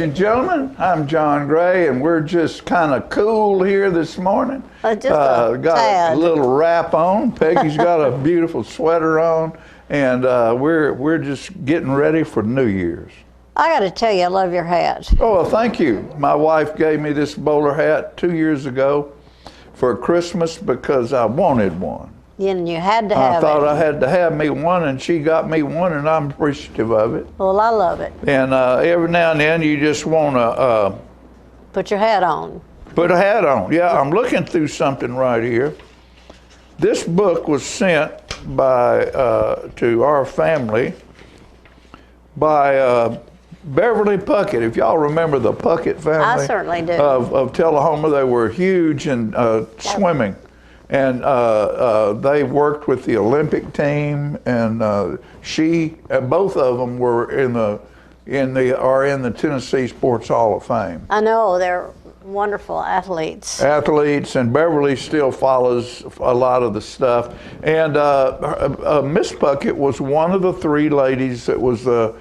and gentlemen, I'm John Gray, and we're just kind of cool here this morning. Just a got tad. a little wrap on. Peggy's got a beautiful sweater on, and we're just getting ready for New Year's. I got to tell you, I love your hat. Oh, well, thank you. My wife gave me this bowler hat 2 years ago for Christmas because I wanted one. And you had to have I thought it. I had to have me one, and she got me one, and I'm appreciative of it. Well, I love it. And every now and then you just want to Put your hat on. put a hat on. Yeah, I'm looking through something right here. This book was sent by to our family by Beverly Puckett. If y'all remember the Puckett family, I certainly do. Of Tullahoma, they were huge in swimming, and they worked with the Olympic team. And both of them were in the Tennessee Sports Hall of Fame. I know, they're wonderful athletes. And Beverly still follows a lot of the stuff. And Miss Puckett was one of the three ladies that was the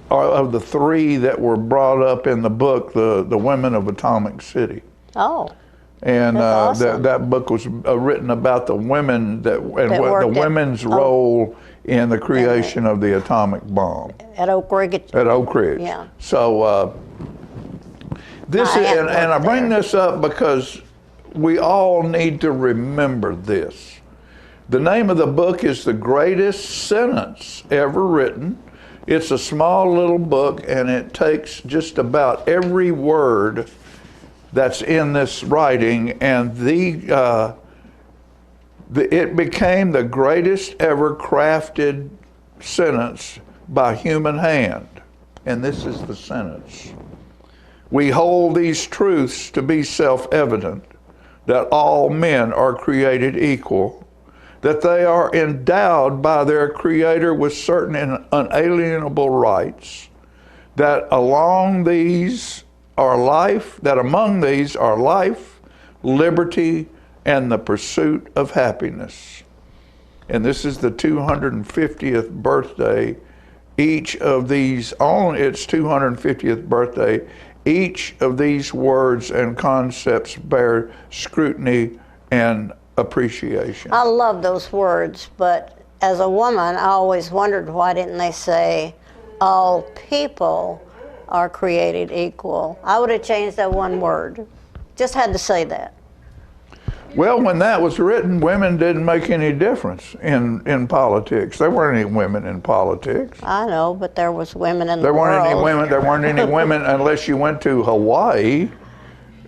of the three that were brought up in the book, the Women of Atomic City. Oh. And That's awesome. that book was written about the women the women's Oh. role in the creation of the atomic bomb At Oak Ridge. at Oak Ridge. Yeah. So this My is, aunt and I worked bring there. this up because we all need to remember this. The name of the book is The Greatest Sentence Ever Written. It's a small little book, and it takes just about every word that's in this writing, and it became the greatest ever crafted sentence by human hand. And this is the sentence. We hold these truths to be self-evident, that all men are created equal, that they are endowed by their Creator with certain unalienable rights, that among these are life, liberty, and the pursuit of happiness. And this is the 250th birthday. Each of these, on its 250th birthday, each of these words and concepts bear scrutiny and appreciation. I love those words, but as a woman, I always wondered why didn't they say all people are created equal. I would have changed that one word. Just had to say that. Well, when that was written, women didn't make any difference in politics. There weren't any women in politics. I know, but there was women in There the weren't world. any women. There weren't any women unless you went to Hawaii.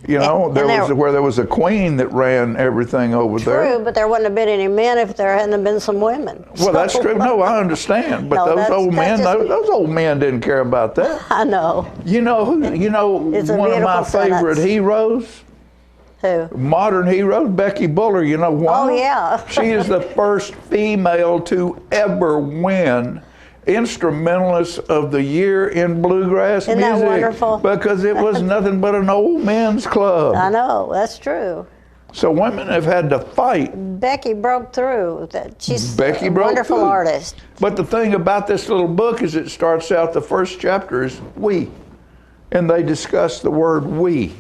You know, where there was a queen that ran everything over there. True, but there wouldn't have been any men if there hadn't been some women. Well, that's true. No, I understand. But No, those old men, just- those old men didn't care about that. I know. You know who? You know, It's a one of my beautiful favorite sentence. heroes, Who? modern heroes, Becky Buller. You know why? Oh, yeah. She is the first female to ever win Instrumentalist of the Year in Bluegrass Isn't that Music. wonderful? Because it was nothing but an old men's club. I know, that's true. So women have had to fight. Becky broke through. She's Becky a broke wonderful through. artist. But the thing about this little book is it starts out, the first chapter is we. And they discuss the word we.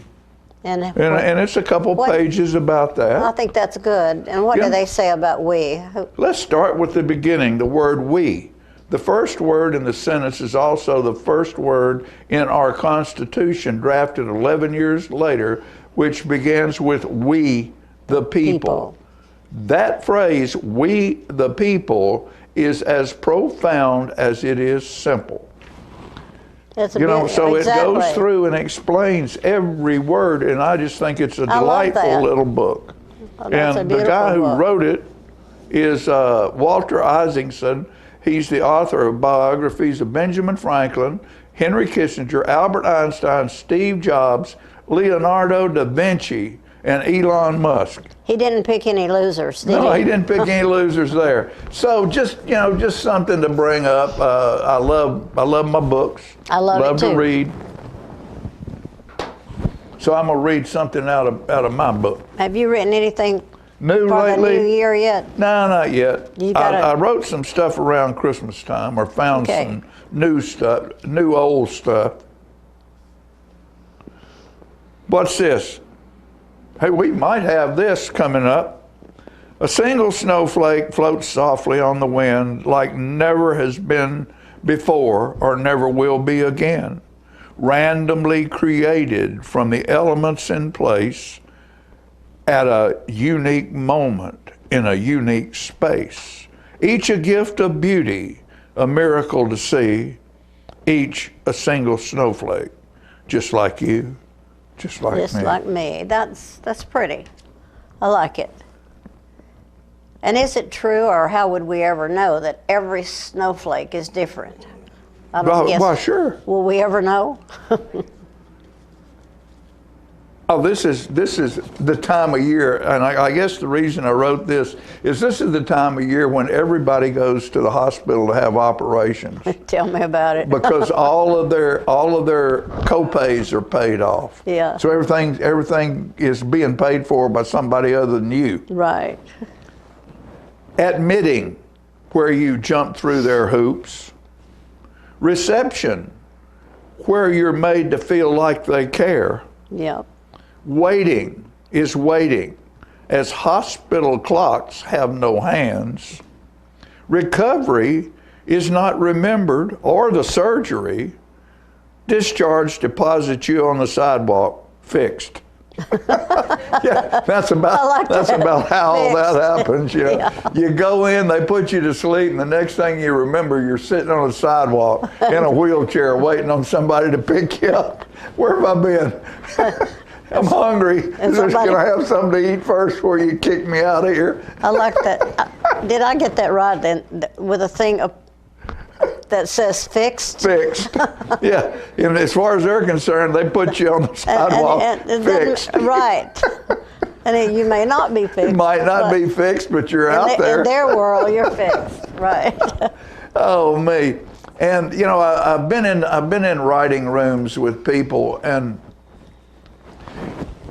And And it's a couple What- pages about I that. think that's good. And what Yeah. do they say about we? Let's start with the beginning, the word we. The first word in the sentence is also the first word in our Constitution, drafted 11 years later, which begins with we, the people. That phrase, we, the people, is as profound as it is simple. It's a You know, beautiful- so exactly. it goes through and explains every word, and I just think it's a I love delightful that. little book. Oh, that's a And the guy beautiful who book. wrote it is Walter Isaacson. He's the author of biographies of Benjamin Franklin, Henry Kissinger, Albert Einstein, Steve Jobs, Leonardo da Vinci, and Elon Musk. He didn't pick any losers, did No, he? he didn't pick any losers there. So just something to bring up. I love my books. I love it to too. read. So I'm gonna read something out of my book. Have you written anything New for the lately? new year yet? No, not yet. You gotta- I wrote some stuff around Christmas time, or found Okay. some new stuff, new old stuff. What's this? Hey, we might have this coming up. A single snowflake floats softly on the wind like never has been before or never will be again. Randomly created from the elements in place at a unique moment in a unique space. Each a gift of beauty, a miracle to see. Each a single snowflake, just like you, just like Just me. like me. That's pretty. I like it. And is it true, or how would we ever know that every snowflake is different? I don't guess. Well, sure. Will we ever know? Oh, this is the time of year, and I guess the reason I wrote this is the time of year when everybody goes to the hospital to have operations Tell me about it. because all of their co-pays are paid off. Yeah. So everything is being paid for by somebody other than you. Right. Admitting, where you jump through their hoops. Reception, where you're made to feel like they care. Yep. Waiting is waiting, as hospital clocks have no hands. Recovery is not remembered or the surgery. Discharge deposits you on the sidewalk, fixed. Yeah, that's about how all that happens. You know? Yeah. You go in, they put you to sleep, and the next thing you remember, you're sitting on a sidewalk in a wheelchair waiting on somebody to pick you up. Where have I been? I'm hungry. Can I have something to eat first before you kick me out of here? I like that. Did I get that right then? With a thing that says fixed? Fixed. Yeah. And as far as they're concerned, they put you on the sidewalk fixed. Right. And you may not be fixed. It might not be fixed, but you're out there. In their world, you're fixed. Right. Oh, me. And you know, I've been in writing rooms with people, and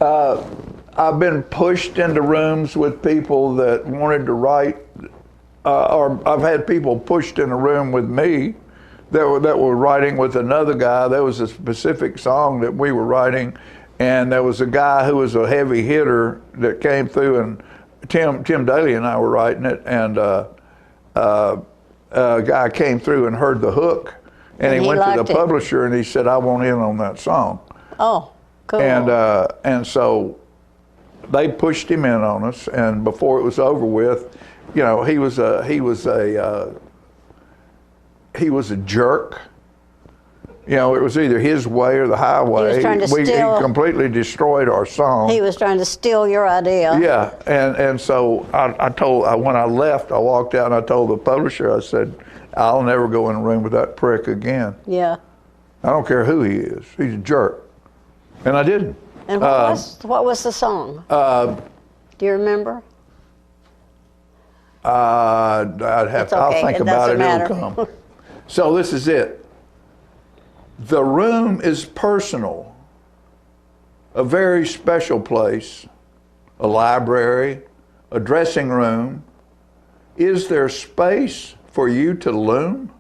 I've been pushed into rooms with people that wanted to write, or I've had people pushed in a room with me that were writing with another guy. There was a specific song that we were writing, and there was a guy who was a heavy hitter that came through, and Tim Daly and I were writing it, and a guy came through and heard the hook, and he went to the publisher and he said, "I want in on that song." Oh. Cool. And so they pushed him in on us, and before it was over with, you know, he was a jerk. You know, it was either his way or the highway. He completely destroyed our song. He was trying to steal your idea. Yeah, and so when I left, I walked out and I told the publisher, I said, "I'll never go in a room with that prick again. Yeah. I don't care who he is. He's a jerk." And I didn't. And what was the song? Do you remember? I'll think about it. Matter. It'll come. So this is it. The room is personal, a very special place, a library, a dressing room. Is there space for you to loom?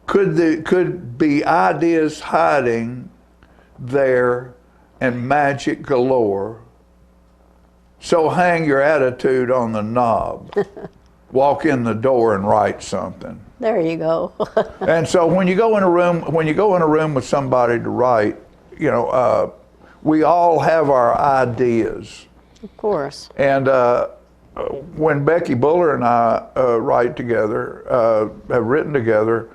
Could be ideas hiding there and magic galore. So hang your attitude on the knob. Walk in the door and write something. There you go. And so when you go in a room with somebody to write, you know, we all have our ideas. Of course. And when Becky Buller and I write together, have written together,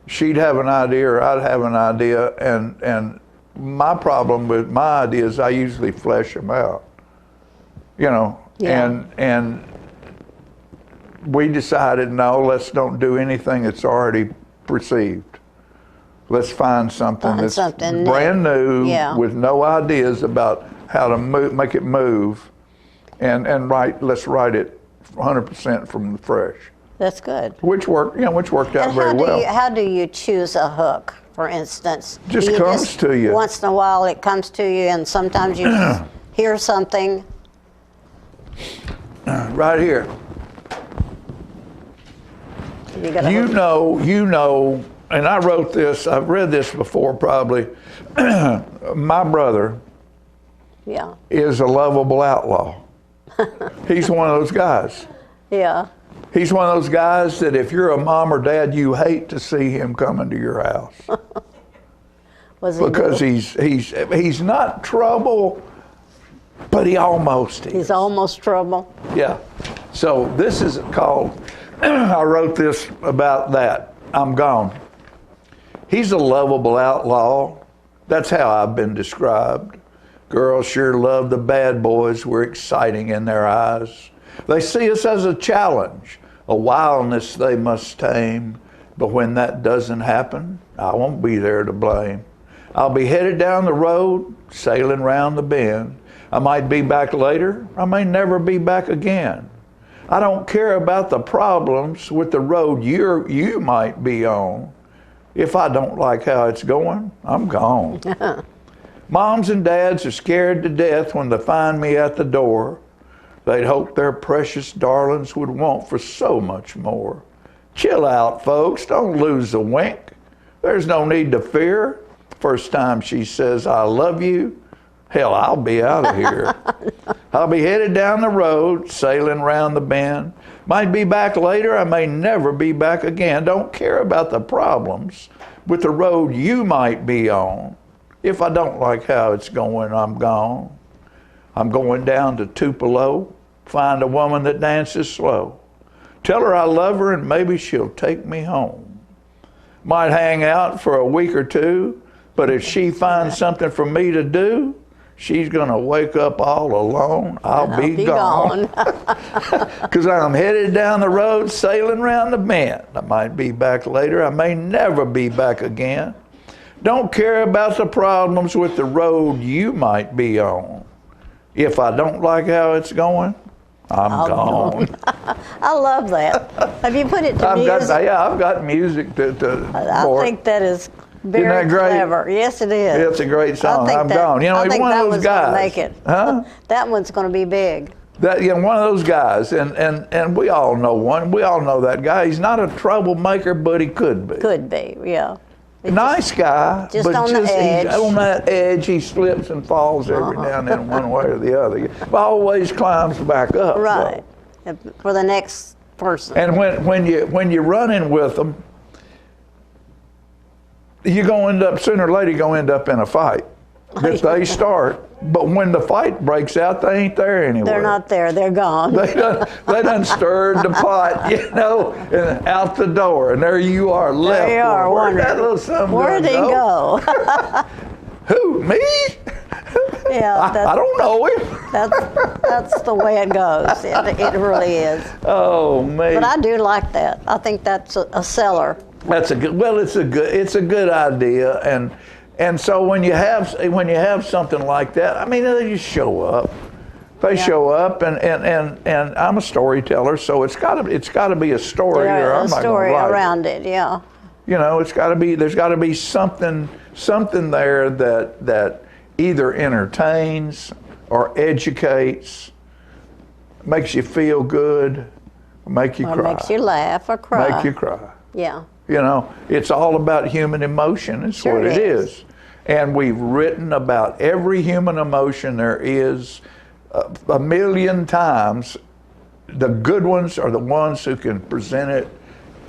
she'd have an idea or I'd have an idea, and my problem with my ideas, I usually flesh them out, you know, yeah. and we decided, no, let's don't do anything that's already perceived. Let's find something that's brand new, yeah. with no ideas about how to make it move, and let's write it 100% from the fresh. That's good. Which worked out very well. How do you choose a hook, for instance? Just comes to you. Once in a while it comes to you, and sometimes you hear something. Right here. You know, and I wrote this, I've read this before probably. My brother Yeah. is a lovable outlaw. He's one of those guys. Yeah. He's one of those guys that if you're a mom or dad, you hate to see him come into your house. Was he Because good? he's not trouble, but he almost is. He's almost trouble. Yeah. So this is called, I wrote this about that. I'm gone. He's a lovable outlaw. That's how I've been described. Girls sure love the bad boys. We're exciting in their eyes. They see us as a challenge, a wildness they must tame. But when that doesn't happen, I won't be there to blame. I'll be headed down the road, sailing round the bend. I might be back later. I may never be back again. I don't care about the problems with the road you might be on. If I don't like how it's going, I'm gone. Moms and dads are scared to death when they find me at the door. They'd hope their precious darlings would want for so much more. Chill out, folks. Don't lose a wink. There's no need to fear. First time she says, I love you, hell, I'll be out of here. I'll be headed down the road, sailing round the bend. Might be back later. I may never be back again. Don't care about the problems with the road you might be on. If I don't like how it's going, I'm gone. I'm going down to Tupelo, find a woman that dances slow. Tell her I love her and maybe she'll take me home. Might hang out for a week or two, but if she finds something for me to do, she's gonna wake up all alone. I'll be gone. Because I'm headed down the road, sailing round the bend. I might be back later. I may never be back again. Don't care about the problems with the road you might be on. If I don't like how it's going, I'm gone. I love that. Have you put it to music? I've got music I for think that is Isn't very that great? clever. Yes, it is. It's a great song. think I'm that- gone. You know, I he's think one that of those one's gonna guys. make it. Huh? That one's going to be big. That, you know, one of those guys, and we all know one. We all know that guy. He's not a troublemaker, but he could be. Could be, yeah. It Nice guy, just but on the edge. he's on that edge. He slips and falls every now and then, one way or the other. But always climbs back up. Right. though. For the next person. And when you're running with them, you're going to end up sooner or later. You're going to end up in a fight that they start. But when the fight breaks out, they ain't there anywhere. They're not there. They're gone. They done stirred the pot, you know, and out the door, and there you are left. There you are, Where'd that wondering, little son where did he go? Who, me? Yeah, I don't know him. that's the way it goes. It really is. Oh, me. But I do like that. I think that's a seller. That's a good. Well, it's a good idea, and so when you have something like that, I mean, they just show up. They show up, and I'm a storyteller, so it's got to be a story, or I'm A not story gonna write it. around it, yeah. You know, there's got to be something there that either entertains or educates, makes you feel good, make you Or cry, makes you laugh or cry. make you cry. Yeah. You know, it's all about human emotion. It's Sure what it is. is. And we've written about every human emotion there is a million times. The good ones are the ones who can present it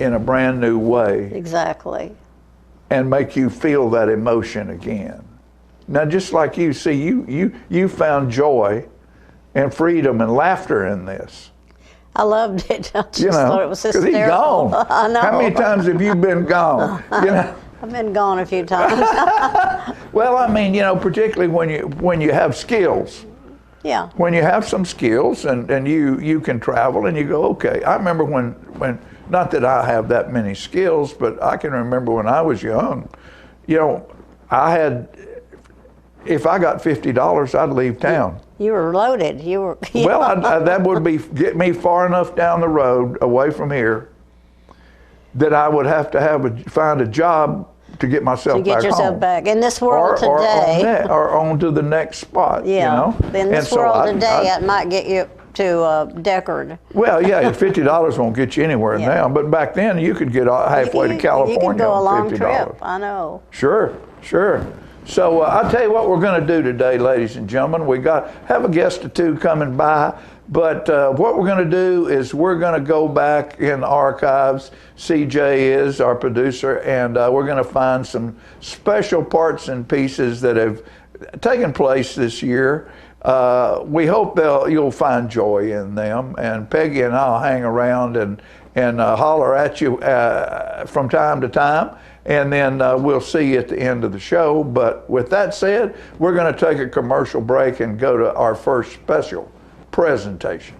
in a brand new way Exactly. and make you feel that emotion again. Now, just like you, see, you found joy and freedom and laughter in this. I loved it. I just You know, thought it was 'cause hysterical. he's gone. I know. How many times have you been gone? You know. I've been gone a few times. Well, I mean, you know, particularly when you have skills. Yeah. When you have some skills and you can travel and you go, okay. I remember when not that I have that many skills, but I can remember when I was young, you know, if I got $50, I'd leave town. You were loaded. You were. Well, that would get me far enough down the road away from here that I would have to find a job to get myself to get back yourself home. back in this world today. Or on to the next spot. Yeah. You know? In this world today, it might get you to Deckard. Well, yeah, $50 won't get you anywhere Yeah. now. But back then, you could get halfway to California You could go a on long $50. trip. I know. Sure. So I'll tell you what we're going to do today, ladies and gentlemen. We have a guest or two coming by, but what we're going to do is we're going to go back in archives. CJ is our producer, and we're going to find some special parts and pieces that have taken place this year. We hope you'll find joy in them, and Peggy and I'll hang around and holler at you from time to time. And then we'll see you at the end of the show. But with that said, we're going to take a commercial break and go to our first special presentation.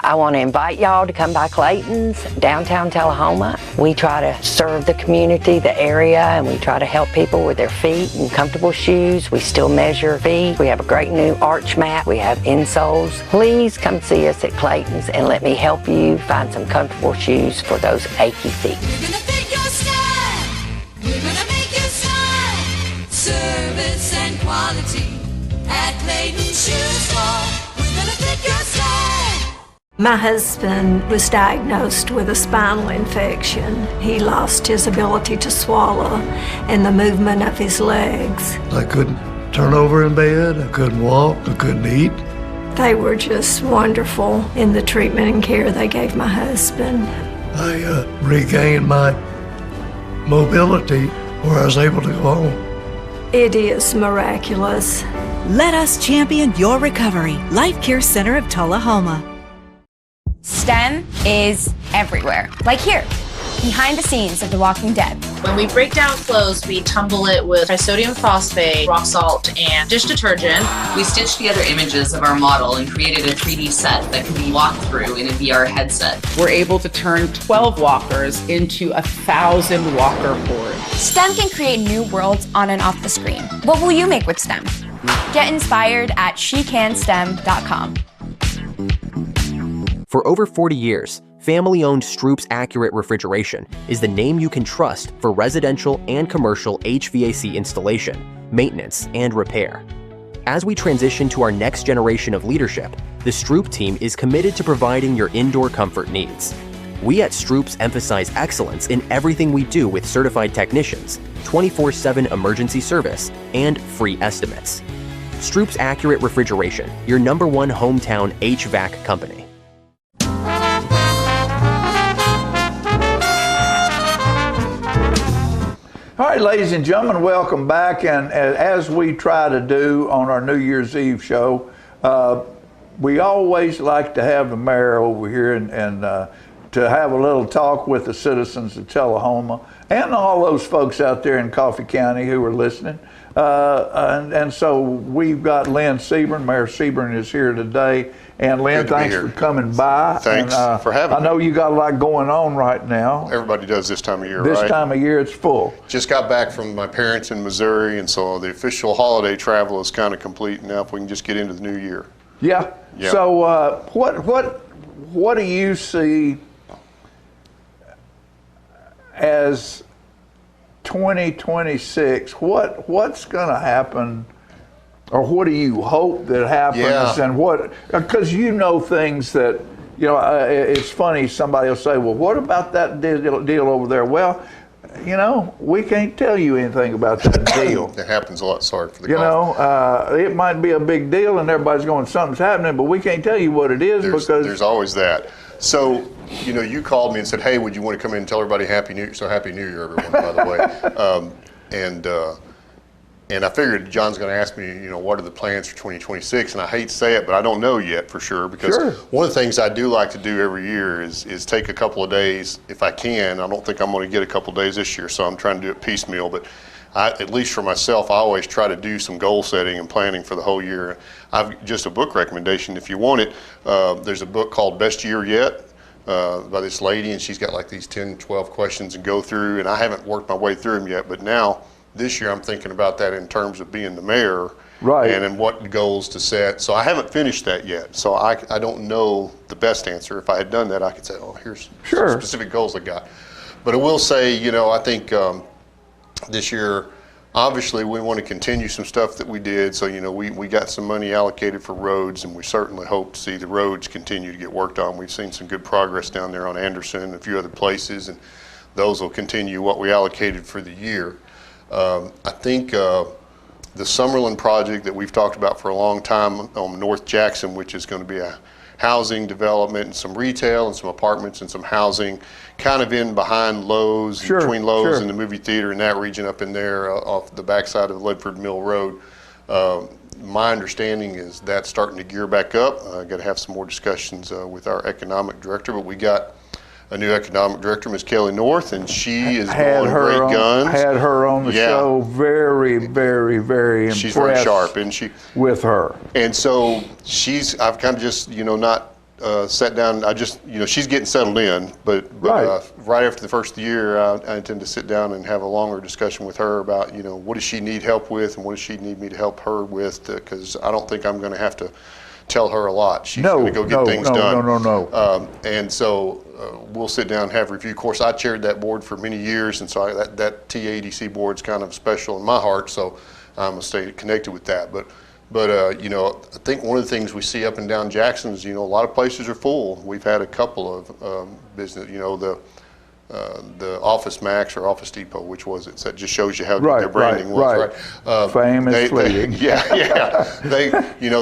I want to invite y'all to come by Clayton's, downtown Tullahoma. We try to serve the community, the area, and we try to help people with their feet and comfortable shoes. We still measure feet. We have a great new arch mat. We have insoles. Please come see us at Clayton's and let me help you find some comfortable shoes for those achy feet. We're gonna fit your style. We're gonna make you smile. Service and quality at Clayton's Shoe Store. We're gonna fit your style. My husband was diagnosed with a spinal infection. He lost his ability to swallow and the movement of his legs. I couldn't turn over in bed, I couldn't walk, I couldn't eat. They were just wonderful in the treatment and care they gave my husband. I regained my mobility where I was able to go home. It is miraculous. Let us champion your recovery. Life Care Center of Tullahoma. STEM is everywhere. Like here, behind the scenes of The Walking Dead. When we break down clothes, we tumble it with trisodium phosphate, rock salt, and dish detergent. We stitched together images of our model and created a 3D set that can be walked through in a VR headset. We're able to turn 12 walkers into 1,000 walker boards. STEM can create new worlds on and off the screen. What will you make with STEM? Get inspired at shecanstem.com. For over 40 years, family-owned Stroop's Accurate Refrigeration is the name you can trust for residential and commercial HVAC installation, maintenance, and repair. As we transition to our next generation of leadership, the Stroop team is committed to providing your indoor comfort needs. We at Stroop's emphasize excellence in everything we do with certified technicians, 24/7 emergency service, and free estimates. Stroop's Accurate Refrigeration, your #1 hometown HVAC company. All right, ladies and gentlemen, welcome back. And as we try to do on our New Year's Eve show, we always like to have the mayor over here and to have a little talk with the citizens of Tullahoma and all those folks out there in Coffee County who are listening. And so we've got Lynn Sebring. Mayor Sebring is here today. And Lynn, thanks for coming by. Thanks for having me. I know you got a lot going on right now. Everybody does this time of year, right? This time of year, it's full. Just got back from my parents in Missouri, and so the official holiday travel is kind of complete now. If we can just get into the new year. Yeah. Yeah. So what do you see as 2026? What's going to happen? Or what do you hope that happens? Yeah. And what, because you know things that, you know, it's funny, somebody will say, well, what about that deal over there? Well, you know, we can't tell you anything about that deal. It happens a lot, sorry for the You golf. know, it might be a big deal and everybody's going, something's happening, but we can't tell you what it is because... There's always that. So, you know, you called me and said, hey, would you want to come in and tell everybody Happy New Year? So Happy New Year, everyone, by the way. And I figured John's going to ask me, you know, what are the plans for 2026? And I hate to say it, but I don't know yet for sure. Because one of the things I do like to do every year is take a couple of days, if I can. I don't think I'm going to get a couple of days this year, so I'm trying to do it piecemeal. But at least for myself, I always try to do some goal setting and planning for the whole year. I've just a book recommendation if you want it. There's a book called Best Year Yet. By this lady, and she's got like these 10, 12 questions to go through, and I haven't worked my way through them yet, but now this year I'm thinking about that in terms of being the mayor, right? And in what goals to set. So I haven't finished that yet, so I don't know the best answer. If I had done that, I could say, oh, here's some specific goals I got. But I will say, you know, I think this year obviously we want to continue some stuff that we did. So, we got some money allocated for roads, and we certainly hope to see the roads continue to get worked on. We've seen some good progress down there on Anderson and a few other places, and those will continue what we allocated for the year. I think the Summerlin project that we've talked about for a long time on North Jackson, which is going to be a housing development and some retail and some apartments and some housing, kind of in behind Lowe's, between Lowe's and the movie theater in that region up in there off the backside of Ledford Mill Road. My understanding is that's starting to gear back up. I got to have some more discussions with our economic director, but we got a new economic director, Ms. Kelly North, and she is going great guns. Had her on the show. Very, very, very impressed. She's very sharp, isn't she? With her. And so I've kind of just, not sat down. She's getting settled in, but right after the first year, I intend to sit down and have a longer discussion with her about, what does she need help with and what does she need me to help her with, because I don't think I'm going to have to tell her a lot. She's going to go get things done. No. And so we'll sit down and have a review. Of course, I chaired that board for many years, and so that TADC board's kind of special in my heart, so I'm going to stay connected with that. But I think one of the things we see up and down Jackson is, a lot of places are full. We've had a couple of business, the Office Max or Office Depot, which was it? So that just shows you how good their branding was, right? Famous fleeting.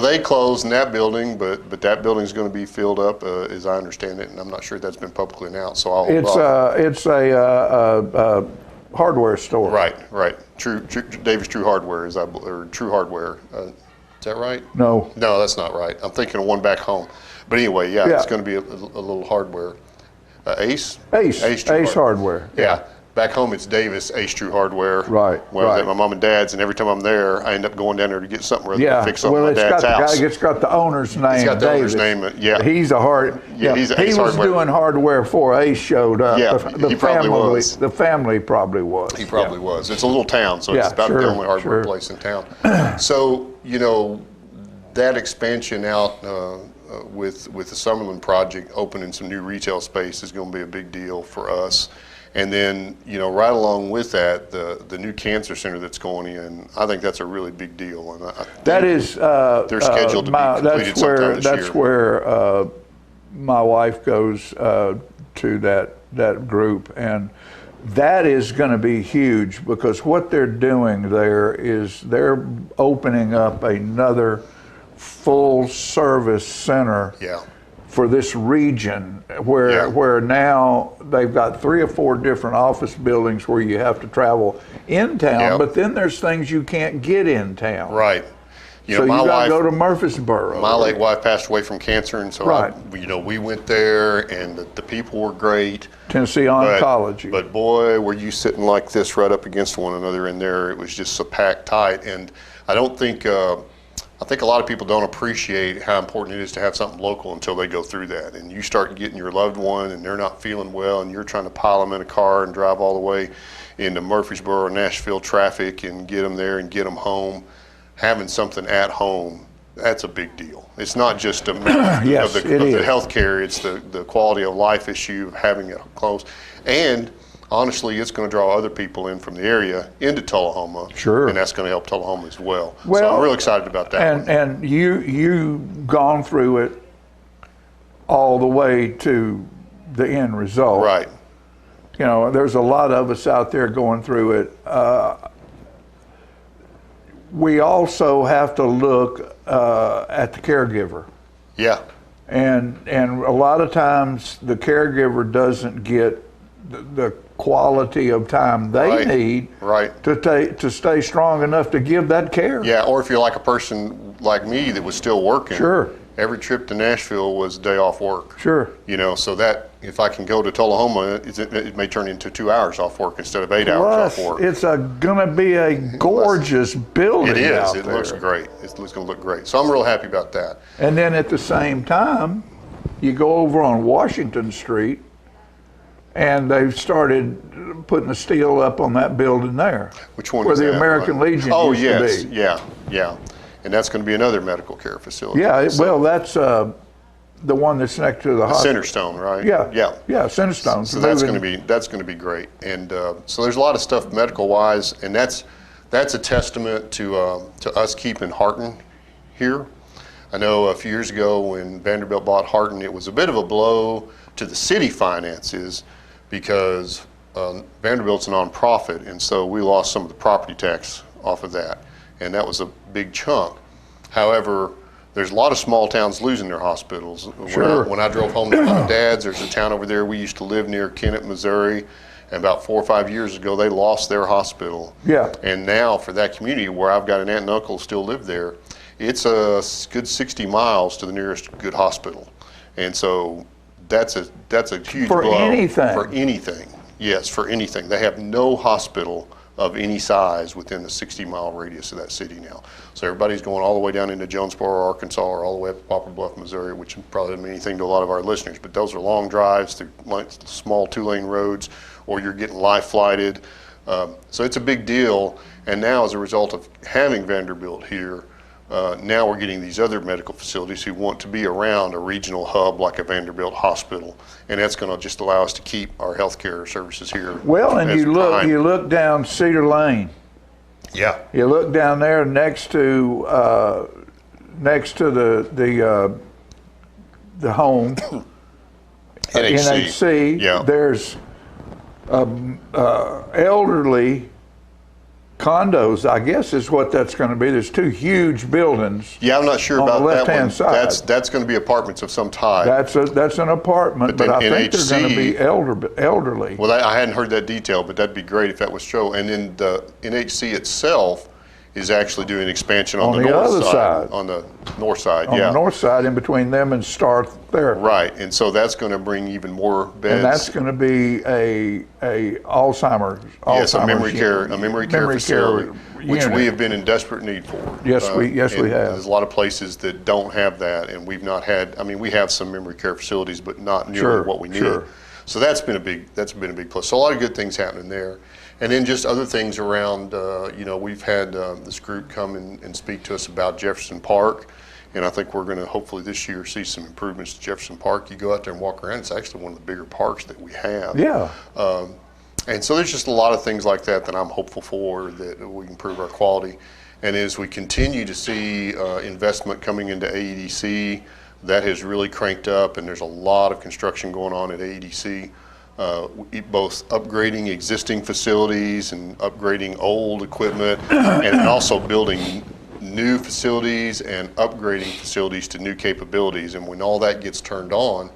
They closed in that building, but that building is going to be filled up, as I understand it, and I'm not sure that's been publicly announced. So it's a hardware store. Right. Davis True Hardware or True Hardware. Is that right? No, that's not right. I'm thinking of one back home. But anyway, it's going to be a little hardware. Ace Hardware. Yeah. Back home, it's Davis Ace True Hardware. Right. I was at my mom and dad's, and every time I'm there, I end up going down there to get something or other to fix something at my dad's house. It's got the owner's name. It's got the Davis. owner's name. Yeah. He's a hard. Yeah. He's he was hardware. Doing hardware before Ace showed up. Yeah. He probably was. The family probably was. He probably was. It's a little town, so it's about the only hardware place in town. So that expansion out. With the Summerlin project opening some new retail space is going to be a big deal for us. And then, right along with that, the new cancer center that's going in, I think that's a really big deal. And they're scheduled to be completed sometime this year. That's where my wife goes to that group, and that is going to be huge, because what they're doing there is they're opening up another full service center for this region, where now they've got 3 or 4 different office buildings where you have to travel in town, but then there's things you can't get in town. Right. So you got to go to Murfreesboro. My late wife passed away from cancer, and so we went there, and the people were great. Tennessee Oncology. But boy, were you sitting like this right up against one another in there. It was just so packed tight, and I think a lot of people don't appreciate how important it is to have something local until they go through that. And you start getting your loved one and they're not feeling well, and you're trying to pile them in a car and drive all the way into Murfreesboro or Nashville traffic and get them there and get them home. Having something at home, that's a big deal. It's not just a matter of the health care, it's the quality of life issue of having it close. And honestly, it's going to draw other people in from the area into Tullahoma. Sure. And that's going to help Tullahoma as well. So I'm real excited about that. And you've gone through it all the way to the end result. Right. There's a lot of us out there going through it. We also have to look at the caregiver. Yeah. And a lot of times the caregiver doesn't get the quality of time they need to stay strong enough to give that care. Yeah, or if you're like a person like me that was still working. Sure. Every trip to Nashville was a day off work. Sure. So that if I can go to Tullahoma, it may turn into 2 hours off work instead of 8 hours off work. It's going to be a gorgeous building. It is. Out it there. Looks great. It's going to look great. So I'm real happy about that. And then at the same time, you go over on Washington Street, and they've started putting the steel up on that building there. Which one where is the that? American Legion used to be. Yeah. And that's going to be another medical care facility. Yeah, that's the one that's next to the hospital. Centerstone, right? Yeah, Centerstone. So that's going to be great. And so there's a lot of stuff medical wise, and that's that's a testament to us keeping Harton here. I know a few years ago when Vanderbilt bought Harton, it was a bit of a blow to the city finances because Vanderbilt's a nonprofit, and so we lost some of the property tax off of that, and that was a big chunk. However, there's a lot of small towns losing their hospitals. Sure. When I drove home to my dad's, there's a town over there, we used to live near Kennett, Missouri, and about 4 or 5 years ago, they lost their hospital. Yeah. And now for that community where I've got an aunt and uncle who still live there, it's a good 60 miles to the nearest good hospital. And so that's a huge For blow. anything. For anything. Yes, for anything. They have no hospital of any size within the 60-mile radius of that city now. So everybody's going all the way down into Jonesboro, Arkansas, or all the way up to Poplar Bluff, Missouri, which probably doesn't mean anything to a lot of our listeners, but those are long drives through small 2-lane roads, or you're getting life flighted. So it's a big deal, and now as a result of having Vanderbilt here, now we're getting these other medical facilities who want to be around a regional hub like a Vanderbilt hospital, and that's going to just allow us to keep our healthcare services here. Well, and as you prime. look down Cedar Lane. Yeah. You look down there next to the home, NHC. Yeah. There's elderly condos, I guess is what that's going to be. There's 2 huge buildings. Yeah, I'm not sure on about the that left-hand one. side. That's going to be apartments of some type. That's an apartment, but then I think NHC they're going to be elderly. Well, I hadn't heard that detail, but that'd be great if that was true. And then the NHC itself is actually doing expansion on the north other side. On the north side, On the north side, in between them and Star Therapy. Right, and so that's going to bring even more beds. And that's going to be a Alzheimer's. Yes, a memory unit. care facility, which unit. we have been in desperate need for. Yes, we have. There's a lot of places that don't have that, and we've not had. I mean, we have some memory care facilities, but not nearly what we need. Sure. So that's been a big plus. So a lot of good things happening there. And then just other things around, we've had this group come and speak to us about Jefferson Park, and I think we're going to hopefully this year see some improvements to Jefferson Park. You go out there and walk around, it's actually one of the bigger parks that we have. Yeah. And so there's just a lot of things like that I'm hopeful for, that we can improve our quality. And as we continue to see investment coming into AEDC, that has really cranked up, and there's a lot of construction going on at AEDC. Both upgrading existing facilities and upgrading old equipment, and also building new facilities and upgrading facilities to new capabilities. And when all that gets turned on,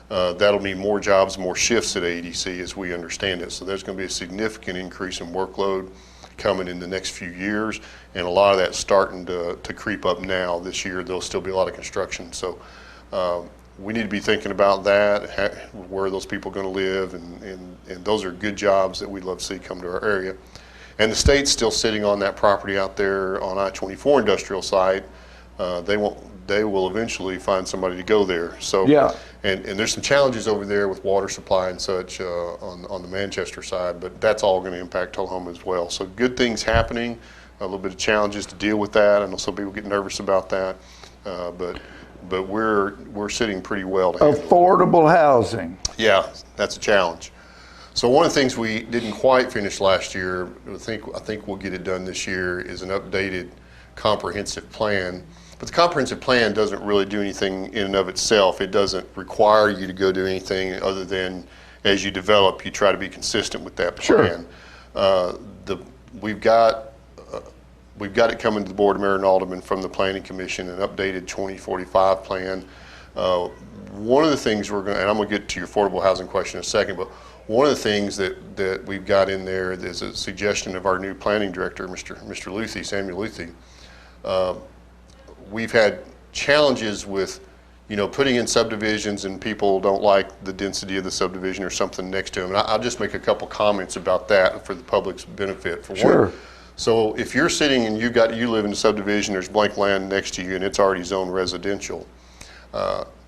that'll mean more jobs, more shifts at AEDC as we understand it. So there's going to be a significant increase in workload coming in the next few years, and a lot of that's starting to creep up now. This year there'll still be a lot of construction. So we need to be thinking about that, where are those people going to live, and those are good jobs that we'd love to see come to our area. And the state's still sitting on that property out there on I-24 industrial site. They will eventually find somebody to go there. So yeah. And there's some challenges over there with water supply and such on the Manchester side, but that's all going to impact Tullahoma as well. So good things happening, a little bit of challenges to deal with that. I know some people get nervous about that, but we're sitting pretty well to handle affordable housing. Yeah, that's a challenge. So one of the things we didn't quite finish last year, I think we'll get it done this year, is an updated comprehensive plan. But the comprehensive plan doesn't really do anything in and of itself. It doesn't require you to go do anything other than as you develop, you try to be consistent with that plan. Sure. We've got it coming to the Board of Mayor and Aldermen from the Planning Commission, an updated 2045 plan. One of the things we're going to, and I'm going to get to your affordable housing question in a second, but one of the things that we've got in there is a suggestion of our new planning director, Mr. Luthi, Samuel Luthi. We've had challenges with, putting in subdivisions and people don't like the density of the subdivision or something next to them. And I'll just make a couple comments about that for the public's benefit. For sure. One, so if you're sitting and you live in a subdivision, there's blank land next to you and it's already zoned residential.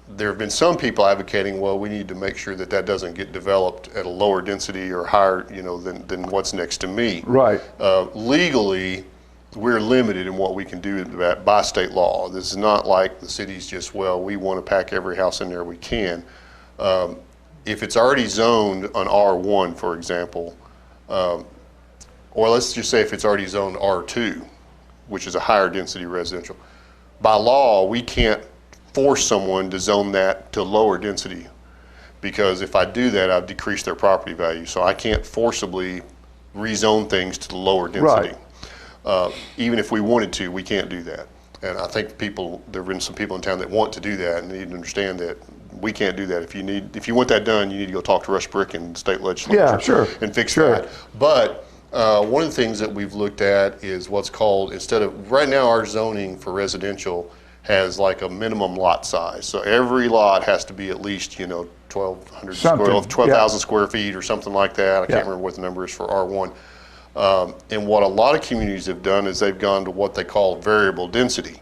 There have been some people advocating, well, we need to make sure that doesn't get developed at a lower density or higher, than what's next to me. Right. Legally, we're limited in what we can do by state law. This is not like the city's just, we want to pack every house in there we can. If it's already zoned on R1, for example, or let's just say if it's already zoned R2, which is a higher density residential, by law, we can't force someone to zone that to lower density, because if I do that, I've decreased their property value. So I can't forcibly rezone things to the lower density. Even if we wanted to, we can't do that. And I think there have been some people in town that want to do that, and they need to understand that we can't do that. If you want that done, you need to go talk to Rush Brick and state legislature and fix that. But one of the things that we've looked at is what's called, right now our zoning for residential has like a minimum lot size. So every lot has to be at least, 12,000 square feet or something like that. I can't remember what the number is for R1. And what a lot of communities have done is they've gone to what they call variable density.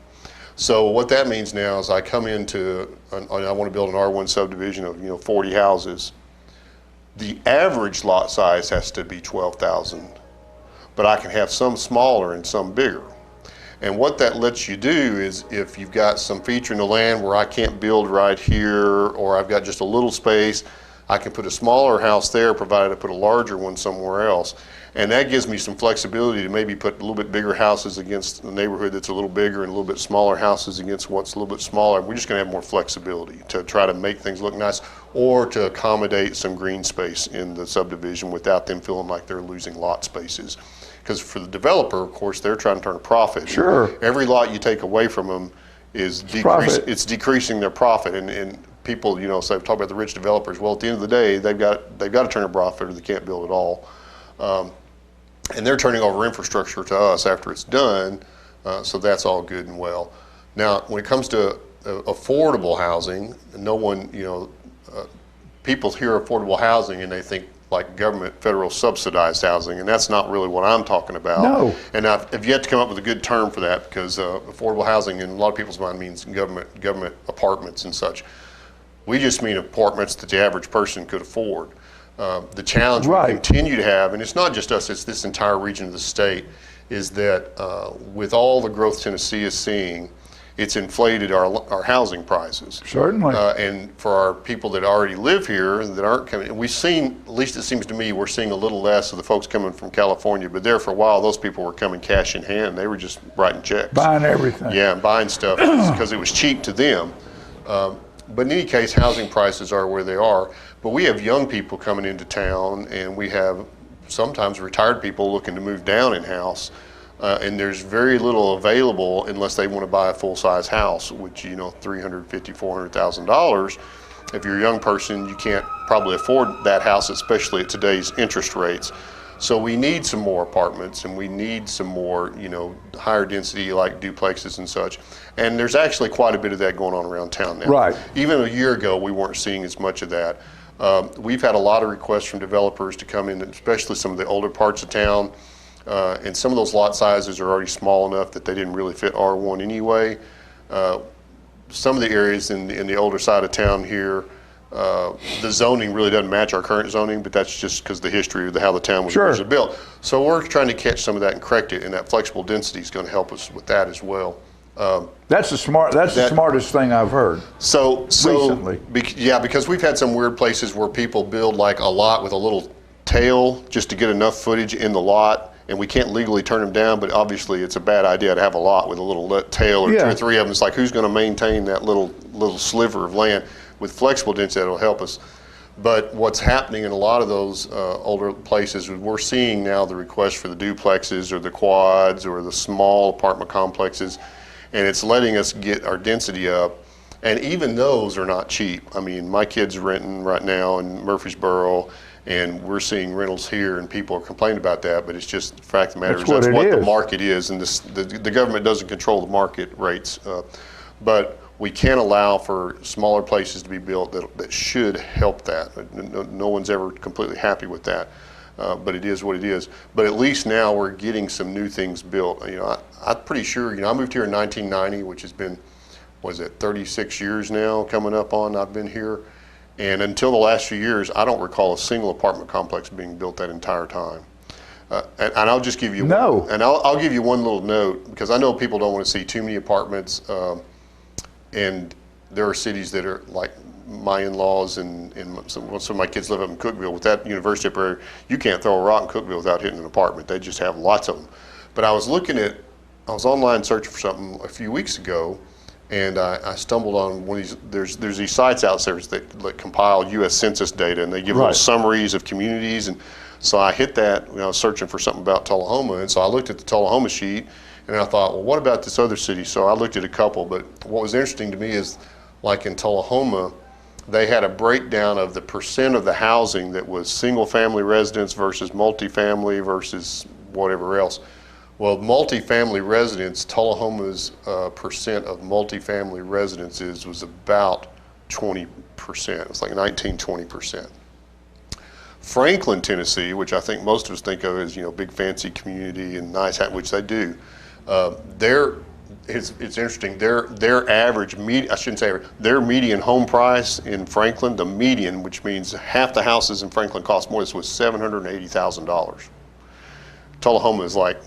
So what that means now is I come into, I want to build an R1 subdivision of 40 houses. The average lot size has to be 12,000, but I can have some smaller and some bigger. And what that lets you do is if you've got some feature in the land where I can't build right here, or I've got just a little space, I can put a smaller house there provided I put a larger one somewhere else. And that gives me some flexibility to maybe put a little bit bigger houses against the neighborhood that's a little bigger and a little bit smaller houses against what's a little bit smaller. We're just going to have more flexibility to try to make things look nice, or to accommodate some green space in the subdivision without them feeling like they're losing lot spaces. Because for the developer, of course, they're trying to turn a profit. Sure. Every lot you take away from them is decreasing their profit. And people, so talk about the rich developers. Well, at the end of the day, they've got to turn a profit or they can't build at all. And they're turning over infrastructure to us after it's done, so that's all good and well. Now, when it comes to affordable housing, people hear affordable housing and they think like government, federal subsidized housing, and that's not really what I'm talking about. No. And I've yet to come up with a good term for that, because affordable housing in a lot of people's mind means government apartments and such. We just mean apartments that the average person could afford. The challenge we continue to have, and it's not just us, it's this entire region of the state, is that with all the growth Tennessee is seeing, it's inflated our housing prices. Certainly. And for our people that already live here that aren't coming, we've seen, at least it seems to me, we're seeing a little less of the folks coming from California, but there for a while, those people were coming cash in hand. They were just writing checks. Buying everything. Yeah, and buying stuff because it was cheap to them. But in any case, housing prices are where they are. But we have young people coming into town, and we have sometimes retired people looking to move down in house. And there's very little available unless they want to buy a full-size house, which, $350,000, $400,000. If you're a young person, you can't probably afford that house, especially at today's interest rates. So we need some more apartments, and we need some more, higher density like duplexes and such. And there's actually quite a bit of that going on around town now. Right. Even a year ago, we weren't seeing as much of that. We've had a lot of requests from developers to come in, especially some of the older parts of town. And some of those lot sizes are already small enough that they didn't really fit R1 anyway. Some of the areas in the older side of town here, the zoning really doesn't match our current zoning, but that's just because the history of how the town was originally built. So we're trying to catch some of that and correct it, and that flexible density is going to help us with that as well. That's the smartest thing I've heard. Recently. Because we've had some weird places where people build like a lot with a little tail just to get enough footage in the lot, and we can't legally turn them down, but obviously it's a bad idea to have a lot with a little tail or 2 or 3 of them. It's like, who's going to maintain that little sliver of land? With flexible density, that'll help us. But what's happening in a lot of those older places, we're seeing now the request for the duplexes or the quads or the small apartment complexes, and it's letting us get our density up. And even those are not cheap. I mean, my kid's renting right now in Murfreesboro, and we're seeing rentals here, and people are complaining about that, but it's just the fact of the matter is that's what the market is, and the government doesn't control the market rates. But we can't allow for smaller places to be built that should help that. No one's ever completely happy with that, but it is what it is. But at least now we're getting some new things built. I'm pretty sure, I moved here in 1990, which has been, 36 years now coming up on I've been here. And until the last few years, I don't recall a single apartment complex being built that entire time. And I'll just give you one. And I'll give you one little note, because I know people don't want to see too many apartments. And there are cities that are like my in-laws and some of my kids live up in Cookeville. With that university up there, you can't throw a rock in Cookeville without hitting an apartment. They just have lots of them. But I was online searching for something a few weeks ago, and I stumbled on one of these. There's these sites out there that compile U.S. Census data, and they give little summaries of communities. And so I hit that when I was searching for something about Tullahoma, and so I looked at the Tullahoma sheet, and I thought, well, what about this other city? So I looked at a couple, but what was interesting to me is, like in Tullahoma, they had a breakdown of the percent of the housing that was single-family residence versus multifamily versus whatever else. Well, multifamily residents, Tullahoma's percent of multifamily residences was about 20%. It was like 19-20%. Franklin, Tennessee, which I think most of us think of as, big fancy community and nice, which they do. It's interesting. Their average their median home price in Franklin, the median, which means half the houses in Franklin cost more. This was $780,000. Tullahoma is like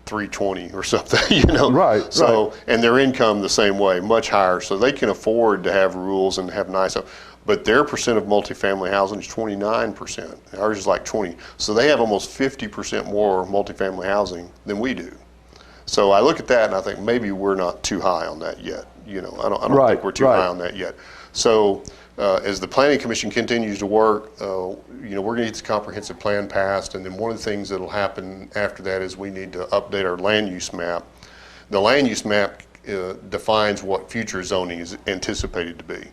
$320,000 or something, Right. So, and their income the same way, much higher. So they can afford to have rules and have nice stuff. But their percent of multifamily housing is 29%. Ours is like 20. So they have almost 50% more multifamily housing than we do. So I look at that and I think maybe we're not too high on that yet. I don't think we're too high on that yet. So as the Planning Commission continues to work, we're going to get this comprehensive plan passed, and then one of the things that will happen after that is we need to update our land use map. The land use map defines what future zoning is anticipated to be.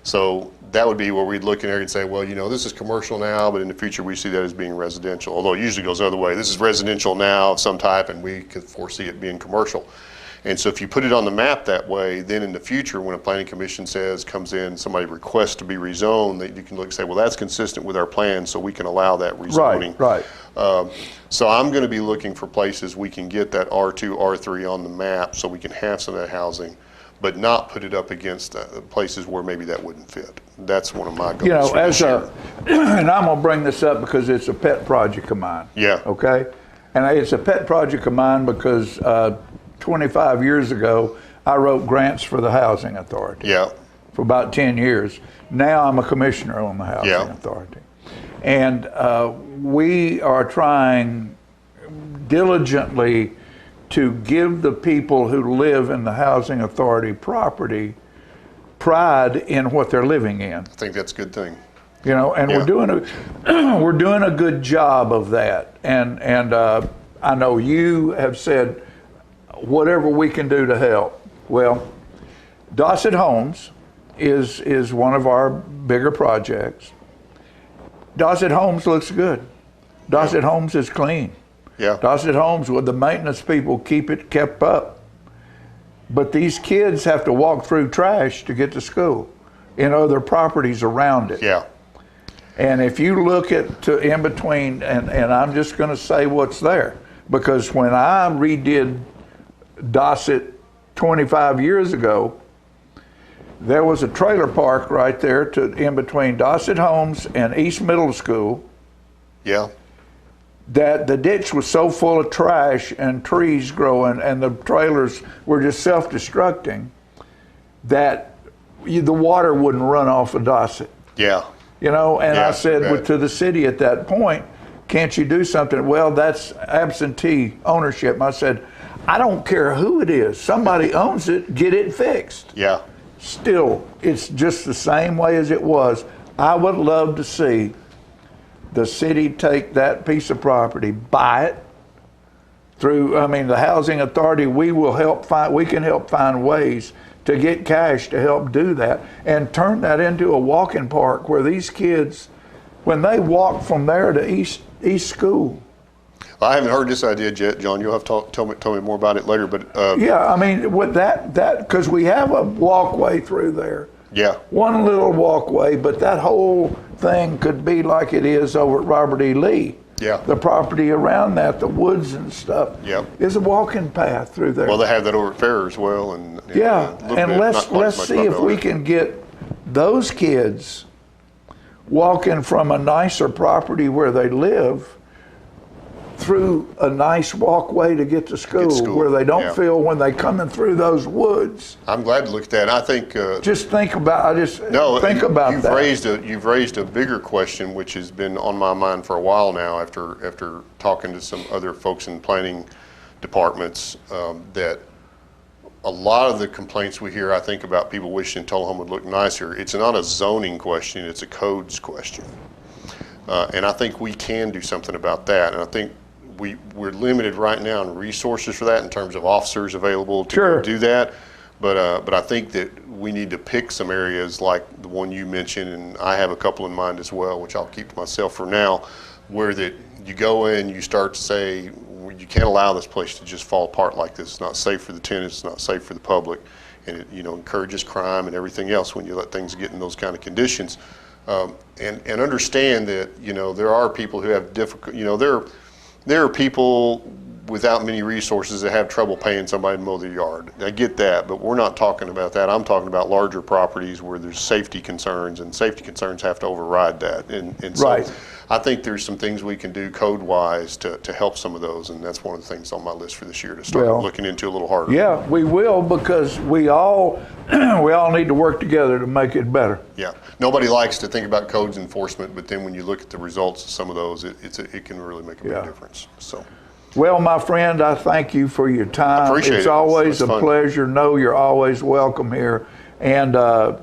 So that would be where we'd look in there and say, well, this is commercial now, but in the future we see that as being residential. Although it usually goes the other way. This is residential now of some type, and we could foresee it being commercial. And so if you put it on the map that way, then in the future, when a planning commission comes in, somebody requests to be rezoned, that you can look and say, well, that's consistent with our plan, so we can allow that rezoning. Right. So I'm going to be looking for places we can get that R2, R3 on the map, so we can have some of that housing, but not put it up against places where maybe that wouldn't fit. That's one of my goals. And I'm going to bring this up because it's a pet project of mine. Yeah. Okay? And it's a pet project of mine because 25 years ago, I wrote grants for the Housing Authority. Yeah. For about 10 years. Now I'm a commissioner on the Housing Authority. And we are trying diligently to give the people who live in the Housing Authority property pride in what they're living in. I think that's a good thing. We're doing a good job of that. And I know you have said whatever we can do to help. Well, Dossett Homes is one of our bigger projects. Dossett Homes looks good. Dossett Homes is clean. Yeah. Dossett Homes, with the maintenance people, keep it kept up. But these kids have to walk through trash to get to school in other properties around it. Yeah. And if you look at in between, and I'm just going to say what's there, because when I redid Dossett 25 years ago, there was a trailer park right there in between Dossett Homes and East Middle School. Yeah. That the ditch was so full of trash and trees growing, and the trailers were just self-destructing, that the water wouldn't run off of Dossett. Yeah. I said to the city at that point, can't you do something? Well, that's absentee ownership. I said, I don't care who it is. Somebody owns it, get it fixed. Yeah. Still, it's just the same way as it was. I would love to see the city take that piece of property, buy it through, the Housing Authority. We can help find ways to get cash to help do that and turn that into a walking park where these kids, when they walk from there to East School. I haven't heard this idea yet, John. You'll have to tell me more about it later. But with that because we have a walkway through there. Yeah. One little walkway, but that whole thing could be like it is over at Robert E. Lee. Yeah. The property around that, the woods and stuff, is a walking path through there. Well, they have that over at Fair as well, and let's see if we can get those kids walking from a nicer property where they live through a nice walkway to get to school, where they don't feel when they coming through those woods. I'm glad to look at that. I think just think about that. You've raised a bigger question, which has been on my mind for a while now. After talking to some other folks in planning departments, that a lot of the complaints we hear, I think, about people wishing Tullahoma would look nicer. It's not a zoning question; it's a codes question. And I think we can do something about that. And I think we're limited right now in resources for that in terms of officers available to do that. But I think that we need to pick some areas like the one you mentioned, and I have a couple in mind as well, which I'll keep to myself for now, where that you go in, you start to say, you can't allow this place to just fall apart like this. It's not safe for the tenants, it's not safe for the public, and it encourages crime and everything else when you let things get in those kind of conditions. And understand that there are people who have difficult. There are people without many resources that have trouble paying somebody to mow their yard. I get that, but we're not talking about that. I'm talking about larger properties where there's safety concerns, and safety concerns have to override that. And so I think there's some things we can do code-wise to help some of those, and that's one of the things on my list for this year to start looking into a little harder. Yeah, we will, because we all need to work together to make it better. Yeah, nobody likes to think about codes enforcement, but then when you look at the results of some of those, it can really make a big difference. So. Well, my friend, I thank you for your time. It's always a pleasure. Know you're always welcome here. And I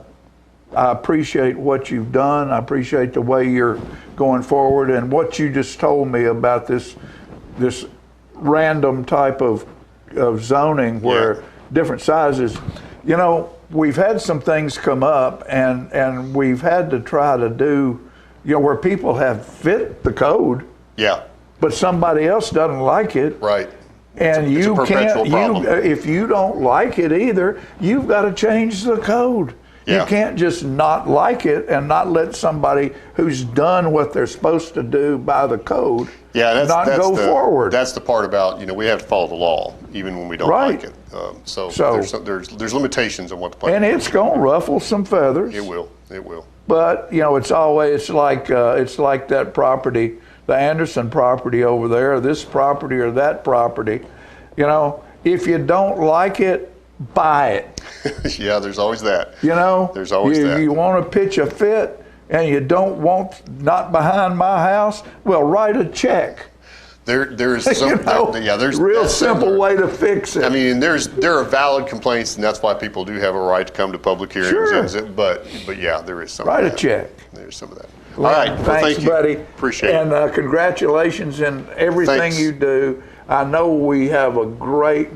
appreciate what you've done. I appreciate the way you're going forward, and what you just told me about this random type of zoning where different sizes. We've had some things come up, and we've had to try to do, where people have fit the code. Yeah. But somebody else doesn't like it. Right. And it's a perpetual problem. If you don't like it either, you've got to change the code. Yeah. You can't just not like it and not let somebody who's done what they're supposed to do by the code not go forward. That's the part about, we have to follow the law even when we don't like it. So there's limitations on what the plan is. And it's going to ruffle some feathers. It will. But, it's always like that property, the Anderson property over there, this property or that property. If you don't like it, buy it. Yeah, there's always that. There's always that. You want to pitch a fit and you don't want not behind my house, well, write a check. There's some, there's real simple way to fix it. I mean, there are valid complaints, and that's why people do have a right to come to public hearings. Sure. But yeah, there is some. Write a check. There's some of that. All right. Well, thanks, thank you, buddy. Appreciate it. And congratulations in everything you do. I know we have a great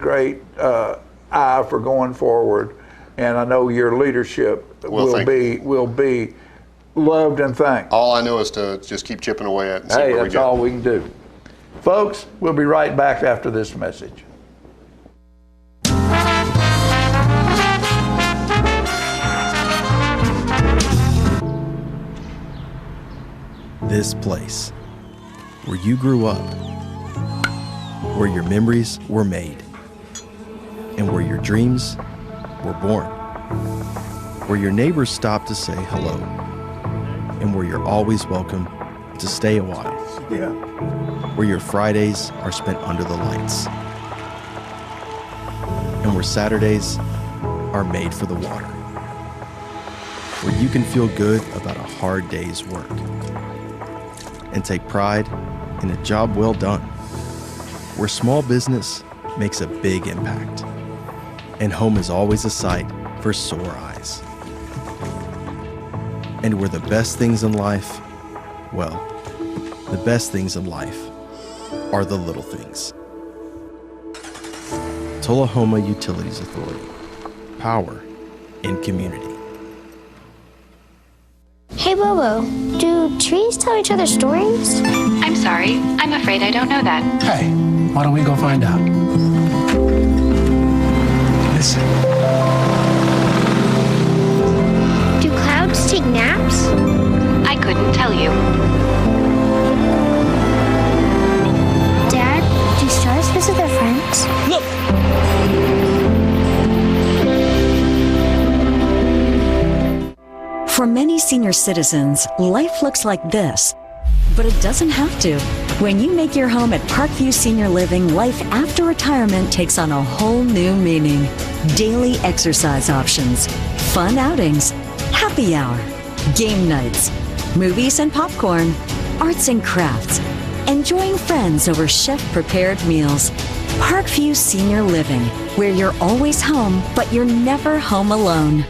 eye for going forward, and I know your leadership will be loved and thanked. All I know is to just keep chipping away at it and see where we go. That's all we can do. Folks, we'll be right back after this message. This place, where you grew up, where your memories were made, and where your dreams were born, where your neighbors stop to say hello, and where you're always welcome to stay a while. Yeah. Where your Fridays are spent under the lights, and where Saturdays are made for the water, where you can feel good about a hard day's work and take pride in a job well done, where small business makes a big impact, and home is always a sight for sore eyes, and where the best things in life, well, the best things in life are the little things. Tullahoma Utilities Authority. Power in community. Hey Bobo, do trees tell each other stories? I'm sorry, I'm afraid I don't know that. Hey, why don't we go find out? Listen. Do clouds take naps? I couldn't tell you. Dad, do stars visit their friends? Look! For many senior citizens, life looks like this. but it doesn't have to. When you make your home at Parkview Senior Living, life after retirement takes on a whole new meaning. Daily exercise options, fun outings, happy hour, game nights, movies and popcorn, arts and crafts, enjoying friends over chef-prepared meals. Parkview Senior Living, where you're always home, but you're never home alone.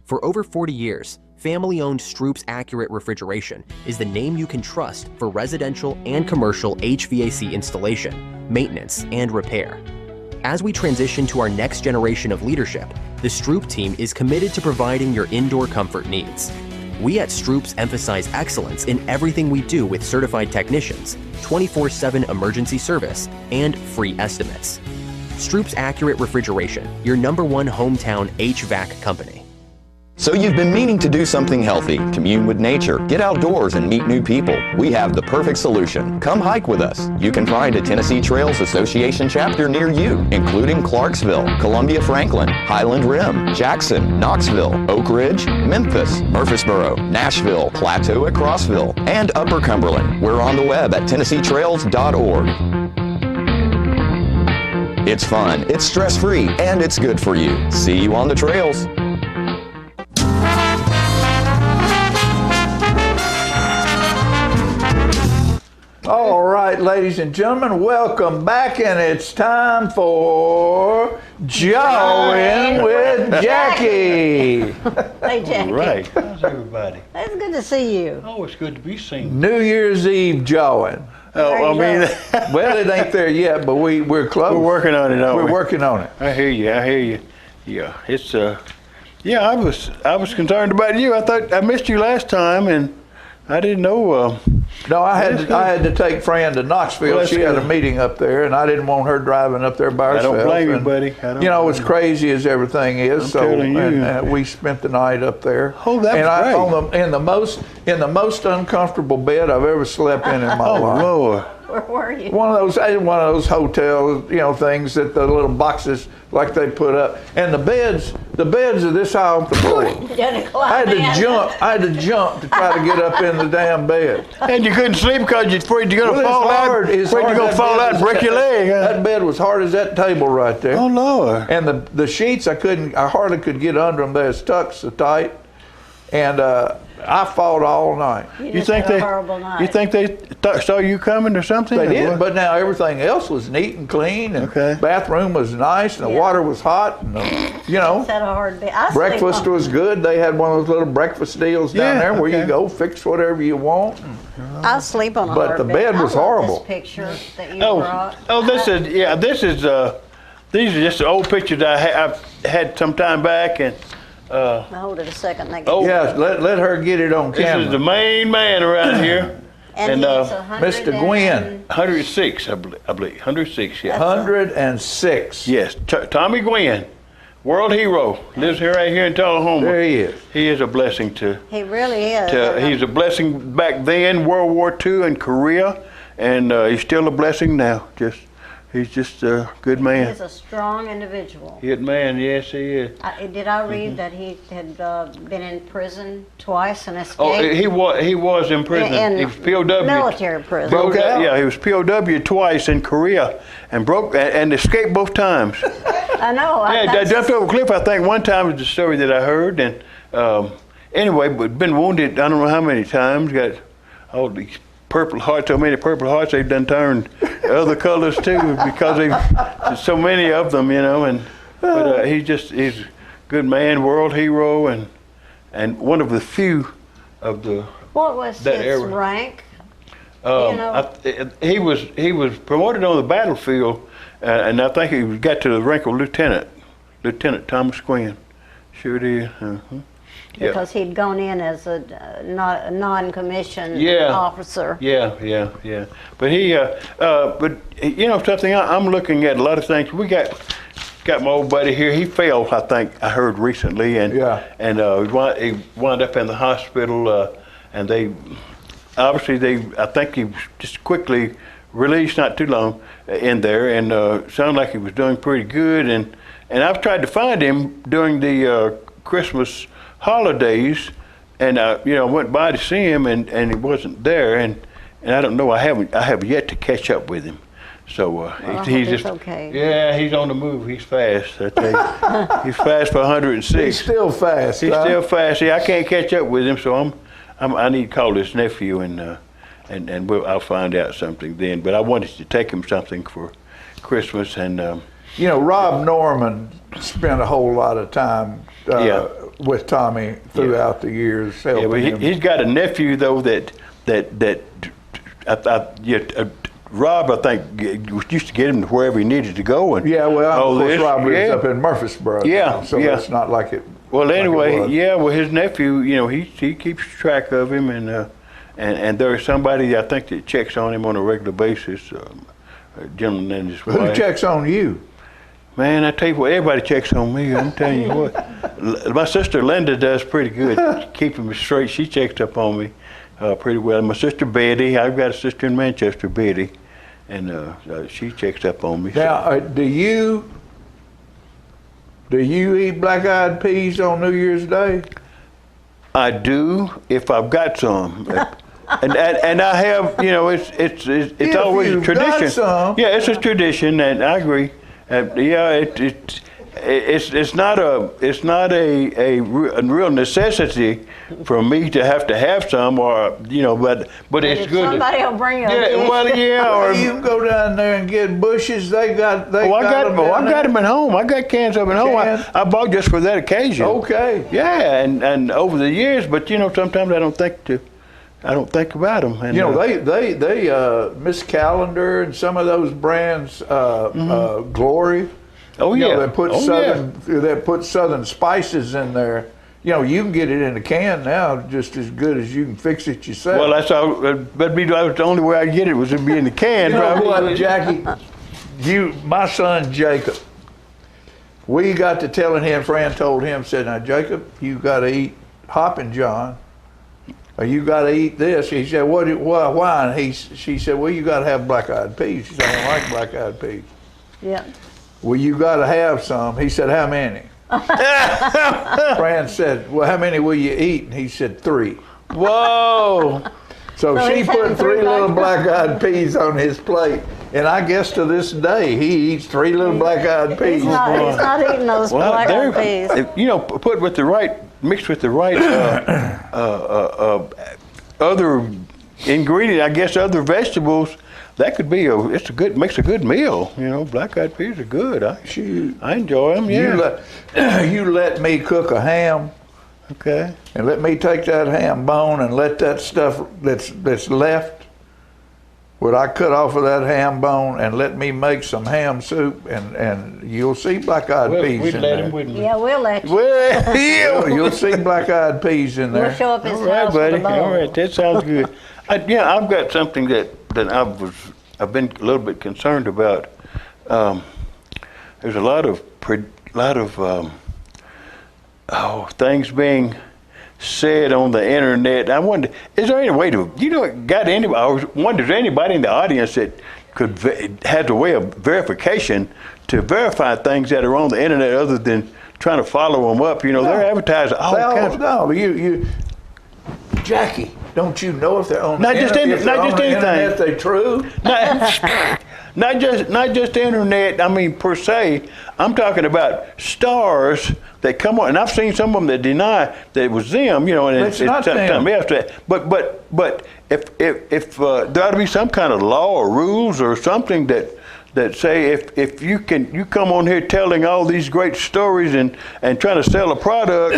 For over 40 years, family-owned Stroop's Accurate Refrigeration is the name you can trust for residential and commercial HVAC installation, maintenance, and repair. As we transition to our next generation of leadership, the Stroop team is committed to providing your indoor comfort needs. We at Stroop's emphasize excellence in everything we do with certified technicians, 24/7 emergency service, and free estimates. Stroop's Accurate Refrigeration, your #1 hometown HVAC company. So you've been meaning to do something healthy, commune with nature, get outdoors and meet new people. We have the perfect solution. Come hike with us. You can find a Tennessee Trails Association chapter near you, including Clarksville, Columbia Franklin, Highland Rim, Jackson, Knoxville, Oak Ridge, Memphis, Murfreesboro, Nashville, Plateau at Crossville, and Upper Cumberland. We're on the web at TennesseeTrails.org. It's fun, it's stress-free, and it's good for you. See you on the trails. All right, ladies and gentlemen, welcome back, and it's time for Jawing with Jackie. Hey, Jackie. All right. How's everybody? It's good to see you. Oh, it's good to be seen. New Year's Eve jawing. Oh, I mean, well, it ain't there yet, but we're close. We're working on it, aren't we? We're working on it. I hear you. Yeah, it's yeah. I was concerned about you. I thought I missed you last time, and I didn't know. No, I had to take Fran to Knoxville. Well, she had a meeting up there, and I didn't want her driving up there by herself. I don't blame you, and, buddy. You know, as crazy as everything is, I'm so telling you. and we spent the night up there. Oh, that was great. In the most uncomfortable bed I've ever slept in my life. Oh, Lord. Where were you? One of those hotel, things that the little boxes like they put up, and the beds are this high off the floor. I had to jump to try to get up in the damn bed. And you couldn't sleep because you're afraid you're gonna fall out. Afraid you're gonna fall out and break your leg. That bed was hard as that table right there. Oh Lord! And the sheets I hardly could get under them. They was tucked so tight, and I fought all night. You think had a horrible night. You think they saw you coming or something? They did, but now everything else was neat and clean, and bathroom was nice, and the water was hot, and It's had a hard day. breakfast was good. They had one of those little breakfast deals down there where you go fix whatever you want. I sleep on a hard But the bed was horrible. This picture that you brought. These are just the old pictures I've had some time back, and. Hold it a second. Let her get it on camera. This is the main man around here. And he's Mr. Gwynn. 106, I believe. 106, yeah. 106. Yes, Tommy Gwynn, world hero, lives here right here in Tullahoma. There he is. He is a blessing to. He really is. He's a blessing back then, World War II and Korea, and he's still a blessing now. He's just a good man. He's a strong individual. Good man, yes, he is. Did I read that he had been in prison twice and escaped? Oh, he was in prison. He was POW. Military prison. Yeah, he was POW twice in Korea and escaped both times. I know. Yeah, jumped over a cliff. I think one time was the story that I heard, and anyway, but been wounded. I don't know how many times. Got all these purple hearts. So many purple hearts. They've done turned other colors too because there's so many of them, But he's a good man, world hero, and one of the few of the. What was his era. rank? He was promoted on the battlefield, and I think he got to the rank of Lieutenant Thomas Gwynn. Sure did. Because he'd gone in as a non-commissioned officer. Yeah. But something I'm looking at a lot of things. We got my old buddy here. He fell, I think I heard recently, and he wound up in the hospital, and I think he was just quickly released not too long in there, and sounded like he was doing pretty good. And I've tried to find him during the Christmas holidays, you know, I went by to see him, and he wasn't there, and I don't know. I have yet to catch up with him. So he's just okay. Yeah, he's on the move. He's fast. I tell you, he's fast for 106. He's still fast. He's still fast. Yeah, I can't catch up with him, so I need to call his nephew and I'll find out something then. But I wanted to take him something for Christmas, and you know, Rob Norman spent a whole lot of time with Tommy throughout the years helping him. He's got a nephew though that Rob, I think, used to get him to wherever he needed to go. And of course, Rob lives up in Murfreesboro. So it's not like it. Well, anyway, his nephew, you know, he keeps track of him, and there's somebody I think that checks on him on a regular basis. A gentleman and his wife. Who checks on you? Man, I tell you what, everybody checks on me. I'm telling you what. My sister Linda does pretty good, keeping me straight. She checks up on me pretty well. My sister Betty, I've got a sister in Manchester, Betty, and she checks up on me. Now, do you eat black-eyed peas on New Year's Day? I do, if I've got some. And I have, you know, it's always a tradition. Got some. Yeah, it's a tradition, and I agree. It's not a real necessity for me to have some, or you know, but it's good. Somebody will bring you. Or you can go down there and get bushes. I got them at home. I got cans of them at home. I bought just for that occasion. Okay. Yeah, and over the years, but you know, sometimes I don't think about them. And, you know, they Miss Calendar and some of those brands, Glory. Oh yeah. You know, they put southern spices in there. You know, you can get it in a can now, just as good as you can fix it yourself. Well, that's all. That'd be the only way I get it was to be in the can. You know what, Jackie? My son Jacob. We got to telling him. Fran told him, said, "Now Jacob, you got to eat Hoppin' John. Or you got to eat this." He said, why? And she said, well, you got to have black-eyed peas. She said, I don't like black-eyed peas. Yeah. Well, you got to have some. He said, how many? Fran said, well, how many will you eat? And he said, 3. Whoa. So she put 3 little black-eyed peas on his plate. And I guess to this day, he eats 3 lither black-eyed peas. He's not eating those black-eyed peas. You know, mixed with the right other ingredient, I guess other vegetables, that could be makes a good meal. You know, black-eyed peas are good. I enjoy them. Yeah. You let me cook a ham. Okay. And let me take that ham bone and let that stuff that's left, what I cut off of that ham bone, and let me make some ham soup, and you'll see black-eyed peas in there. Yeah, we'll let you. You'll see black-eyed peas in there. We'll show up his All right, house buddy. with a bowl. All right, that sounds good. I've got something that I've been a little bit concerned about. There's a lot of things being said on the internet. I wonder, is there any way to, I wonder, is there anybody in the audience that has a way of verification to verify things that are on the internet other than trying to follow them up? You know, they're advertising all kinds of... No, Jackie, don't you know if they're on not the just internet? Not just anything. Internet, they true? Not just the internet. I mean, per se. I'm talking about stars that come on, and I've seen some of them that deny that it was them. You know, and it's not them. But if there ought to be some kind of law or rules or something that say if you come on here telling all these great stories and trying to sell a product,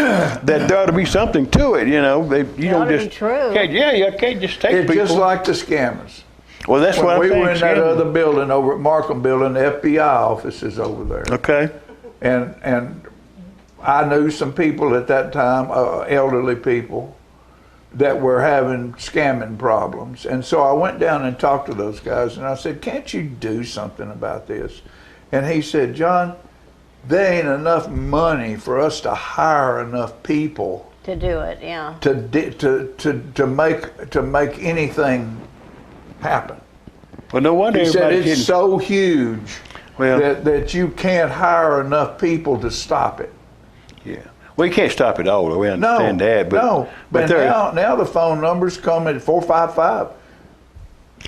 that there ought to be something to it. You know, you don't just you can't just take it's people. Just like the scammers. Well, that's what I'm saying. We were in that other building over at Markham Building, the FBI office is over there. Okay. And I knew some people at that time, elderly people, that were having scamming problems. And so I went down and talked to those guys, and I said, can't you do something about this? And he said, John, there ain't enough money for us to hire enough people to do it, yeah. To make anything happen. Well, no wonder he said it's getting... so huge that you can't hire enough people to stop it. Yeah. Well, you can't stop it all. We understand that. But, but now the phone numbers come at 455.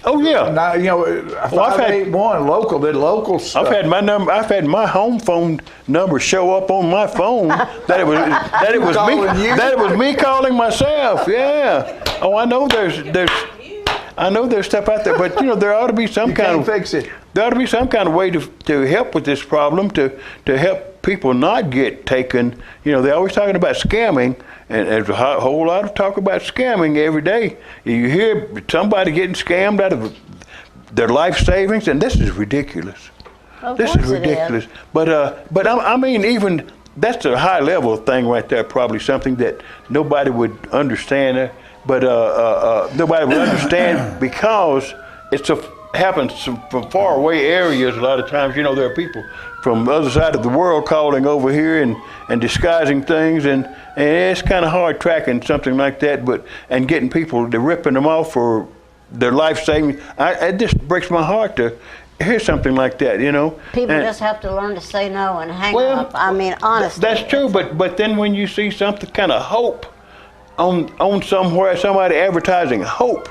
Oh yeah. Now, you know, 581 local. The local stuff. I've had my home phone number show up on my phone that it was me calling myself. Yeah. Oh, I know there's stuff out there, but you know there ought to be some kind of fix it. There ought to be some kind of way to help with this problem to help people not get taken. You know, they're always talking about scamming. And there's a whole lot of talk about scamming every day. You hear somebody getting scammed out of their life savings, and this is ridiculous. This is ridiculous. But I mean, even that's a high level thing right there. Probably something that nobody would understand. But nobody would understand because happens from far away areas a lot of times. You know, there are people from the other side of the world calling over here and disguising things, and it's kind of hard tracking something like that, and getting people, to ripping them off for their life savings. It just breaks my heart to hear something like that, you know. People just have to learn to say no and hang up. I mean, honestly. That's true, but then when you see something kind of hope on somewhere, somebody advertising hope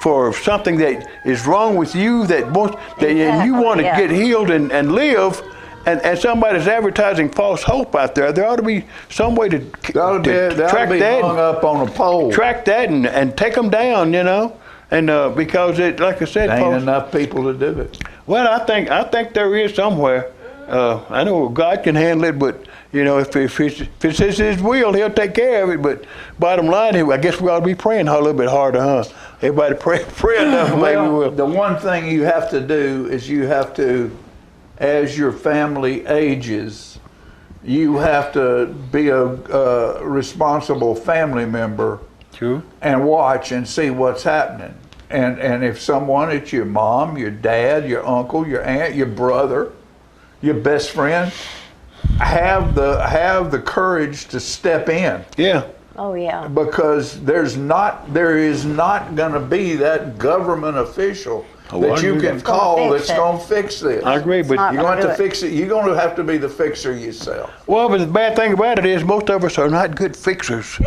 for something that is wrong with you, and you want to get healed and live, and somebody's advertising false hope out there, there ought to be some way to track that, hung up on a pole. Track that and take them down, you know, and because like I said, there ain't enough people to do it. Well, I think there is somewhere. I know God can handle it, but you know, if it's His will, He'll take care of it. But bottom line, I guess we ought to be praying a little bit harder, huh? Everybody pray enough, maybe we'll. The one thing you have to do is you have to, as your family ages, you have to be a responsible family member. True. And watch and see what's happening. And if someone, it's your mom, your dad, your uncle, your aunt, your brother, your best friend, have the courage to step in. Yeah. Oh yeah. Because there is not going to be that government official that you can call that's going to fix this. I agree, but you're going to have to fix it. You're going to have to be the fixer yourself. Well, but the bad thing about it is most of us are not good fixers.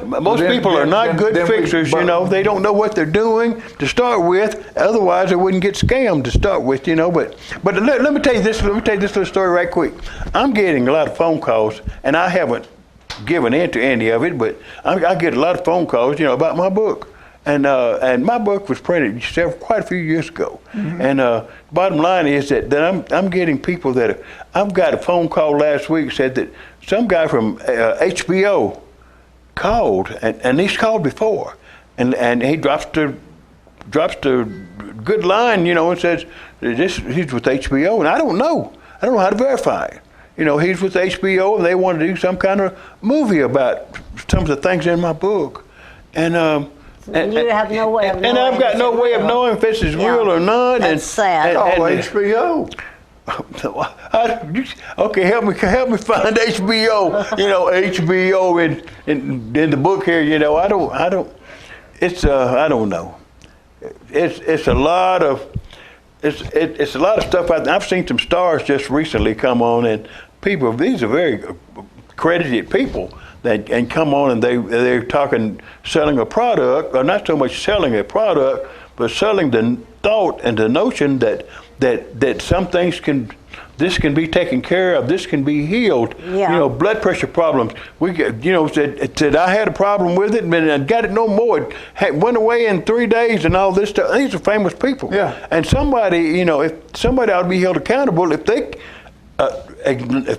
Most people are not good fixers, you know. They don't know what they're doing to start with. Otherwise, they wouldn't get scammed to start with, you know. But let me tell you this. Let me tell you this little story right quick. I'm getting a lot of phone calls, and I haven't given in to any of it, but I get a lot of phone calls, you know, about my book. And my book was printed quite a few years ago. Mm-hmm. And bottom line is that I'm getting people I've got a phone call last week said that some guy from HBO called, and he's called before, and he drops the good line, you know, and says he's with HBO, and I don't know how to verify it. You know, he's with HBO, and they want to do some kind of movie about some of the things in my book, and you have no way of knowing. And I've got no way of knowing if this is real or not. That's sad. HBO. Okay, help me find HBO. You know, HBO in the book here. You know, I don't. It's I don't know. It's a lot of it's a lot of stuff out there. I've seen some stars just recently come on, and these are very credited people and come on, and they're talking selling a product, or not so much selling a product, but selling the thought and the notion that some things this can be taken care of, this can be healed. Yeah. You know, blood pressure problems. We get, you know, said I had a problem with it, and I got it no more. It went away in 3 days, and all this stuff. These are famous people. Yeah. And somebody, you know, if somebody ought to be held accountable if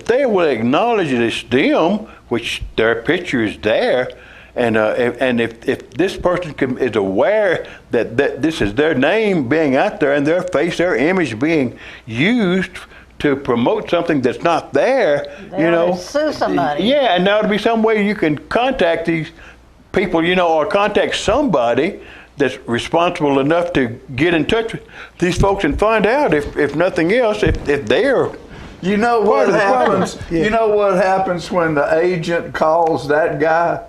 they will acknowledge it as them, which their picture is there. And if this person is aware that this is their name being out there and their face, their image being used to promote something that's not there, you know, sue somebody. Yeah, and there ought to be some way you can contact these people, you know, or contact somebody that's responsible enough to get in touch with these folks and find out if nothing else, if they're. You know what happens? Yeah. You know what happens when the agent calls that guy?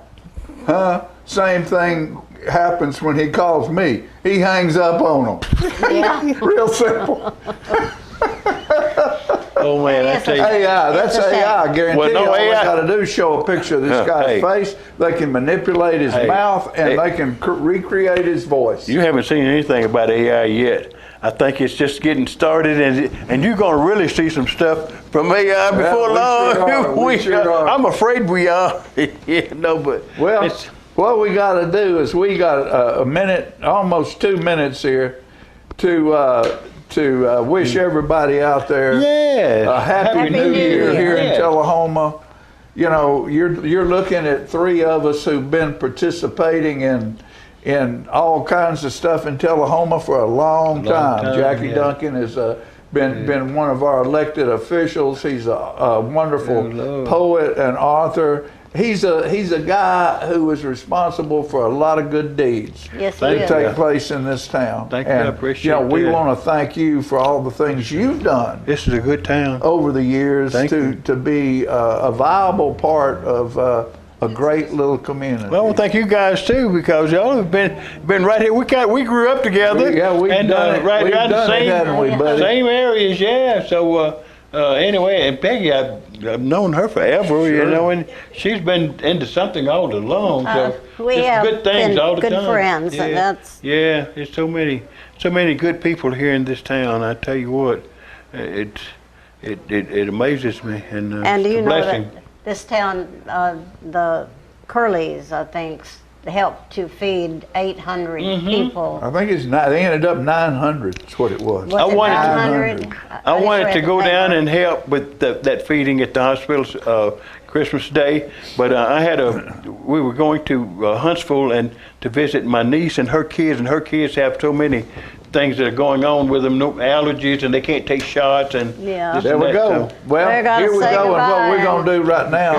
Huh? Same thing happens when he calls me. He hangs up on him. Yeah. Real simple. Oh man, I tell you. AI, that's It's a shame. AI. I guarantee Well, no, you, all they AI got to do is show a picture of this guy's hey. face. They can manipulate his Hey. mouth, and Hey. they can recreate his voice. You haven't seen anything about AI yet. I think it's just getting started, and you're going to really see some stuff from AI before we long. sure are. We sure are. I'm afraid we are. Yeah, no, but Well, it's, what we got to do is we got a minute, almost 2 minutes here, to wish everybody out there a happy New Year here in Tullahoma. You know, you're looking at 3 of us who've been participating in all kinds of stuff in Tullahoma for a long time. Jackie Duncan has been one of our elected officials. He's a wonderful poet and author. He's a guy who is responsible for a lot of good deeds Yes, that take place in this town. Thank you, I appreciate we that. want to thank you for all the things you've done this is a good town. over the years Thank you. to be a viable part of a great little community. Well, I want to thank you guys too, because y'all have been right here. We grew up together. We've and done it. right We've around the done it, haven't we, buddy? same areas, yeah. So anyway, and Peggy, I've known her forever, you know, and she's been into something all along. So we just have good things been all the good time. friends, yeah. and that's Yeah, there's so many good people here in this town. I tell you what, it amazes me, and and it's you a know blessing. that this town, the Curleys, I think, helped to feed 800 people. I think they ended up 900. That's what it was. I wanted 900? I wanted to go down and and help with that feeding at the hospital Christmas Day, but we were going to Huntsville and to visit my niece and her kids have so many things that are going on with them, no allergies, and they can't take shots, and this There and we that, go. so- Well, here we go, and what we're going to do right now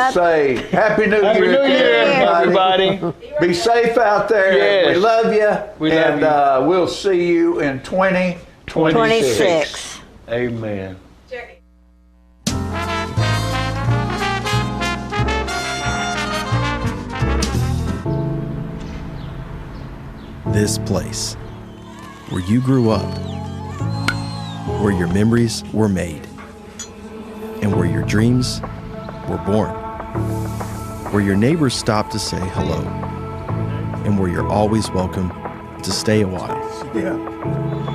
is say Happy New Happy Year, New Year, everybody. Be safe out there. Yes. We love you, We love and we'll see you in 2026. Amen. This place, where you grew up, where your memories were made, and where your dreams were born, where your neighbors stop to say hello, and where you're always welcome to stay a while,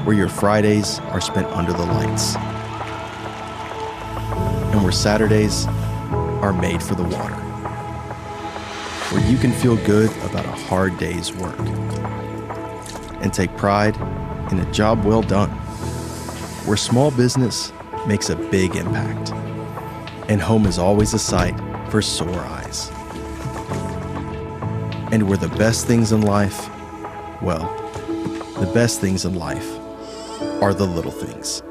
where your Fridays are spent under the lights, and where Saturdays are made for the water, where you can feel good about a hard day's work and take pride in a job well done, where small business makes a big impact, and home is always a sight for sore eyes. And where the best things in life, well, the best things in life are the little things.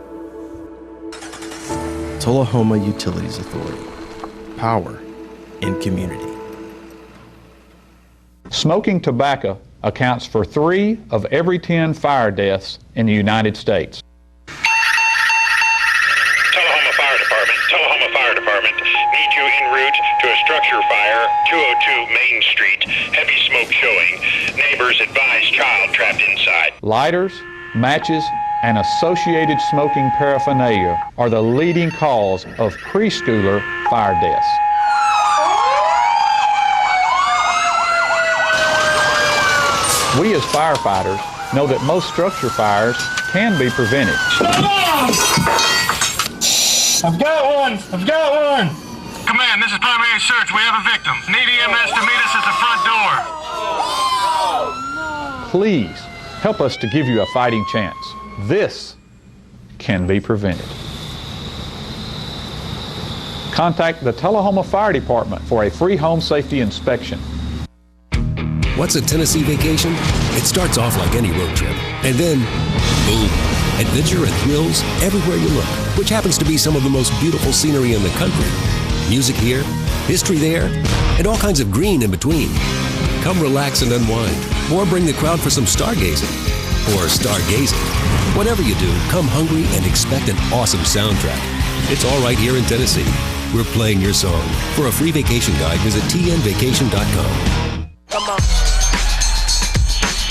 Tullahoma Utilities Authority. Power in community. Smoking tobacco accounts for 3 of every 10 fire deaths in the United States. Tullahoma Fire Department need you en route to a structure fire, 202 Main Street. Heavy smoke showing. Neighbors advise child trapped inside. Lighters, matches, and associated smoking paraphernalia are the leading cause of preschooler fire deaths. We as firefighters know that most structure fires can be prevented. I've got one! Command, this is primary search. We have a victim. Need EMS to meet us at the front door. Please help us to give you a fighting chance. This can be prevented. Contact the Tullahoma Fire Department for a free home safety inspection. What's a Tennessee vacation? It starts off like any road trip, and then, boom, adventure and thrills everywhere you look, which happens to be some of the most beautiful scenery in the country. Music here, history there, and all kinds of green in between. Come relax and unwind, or bring the crowd for some stargazing, or stargazing. Whatever you do, come hungry and expect an awesome soundtrack. It's all right here in Tennessee. We're playing your song. For a free vacation guide, visit tnvacation.com. Come on.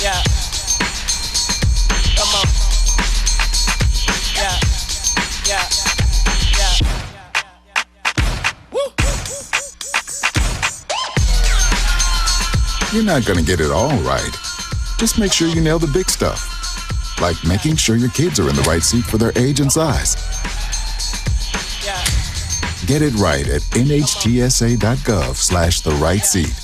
Yeah. Come on. Yeah. You're not going to get it all right. Just make sure you nail the big stuff. Like making sure your kids are in the right seat for their age and size. Get it right at nhtsa.gov/the right seat.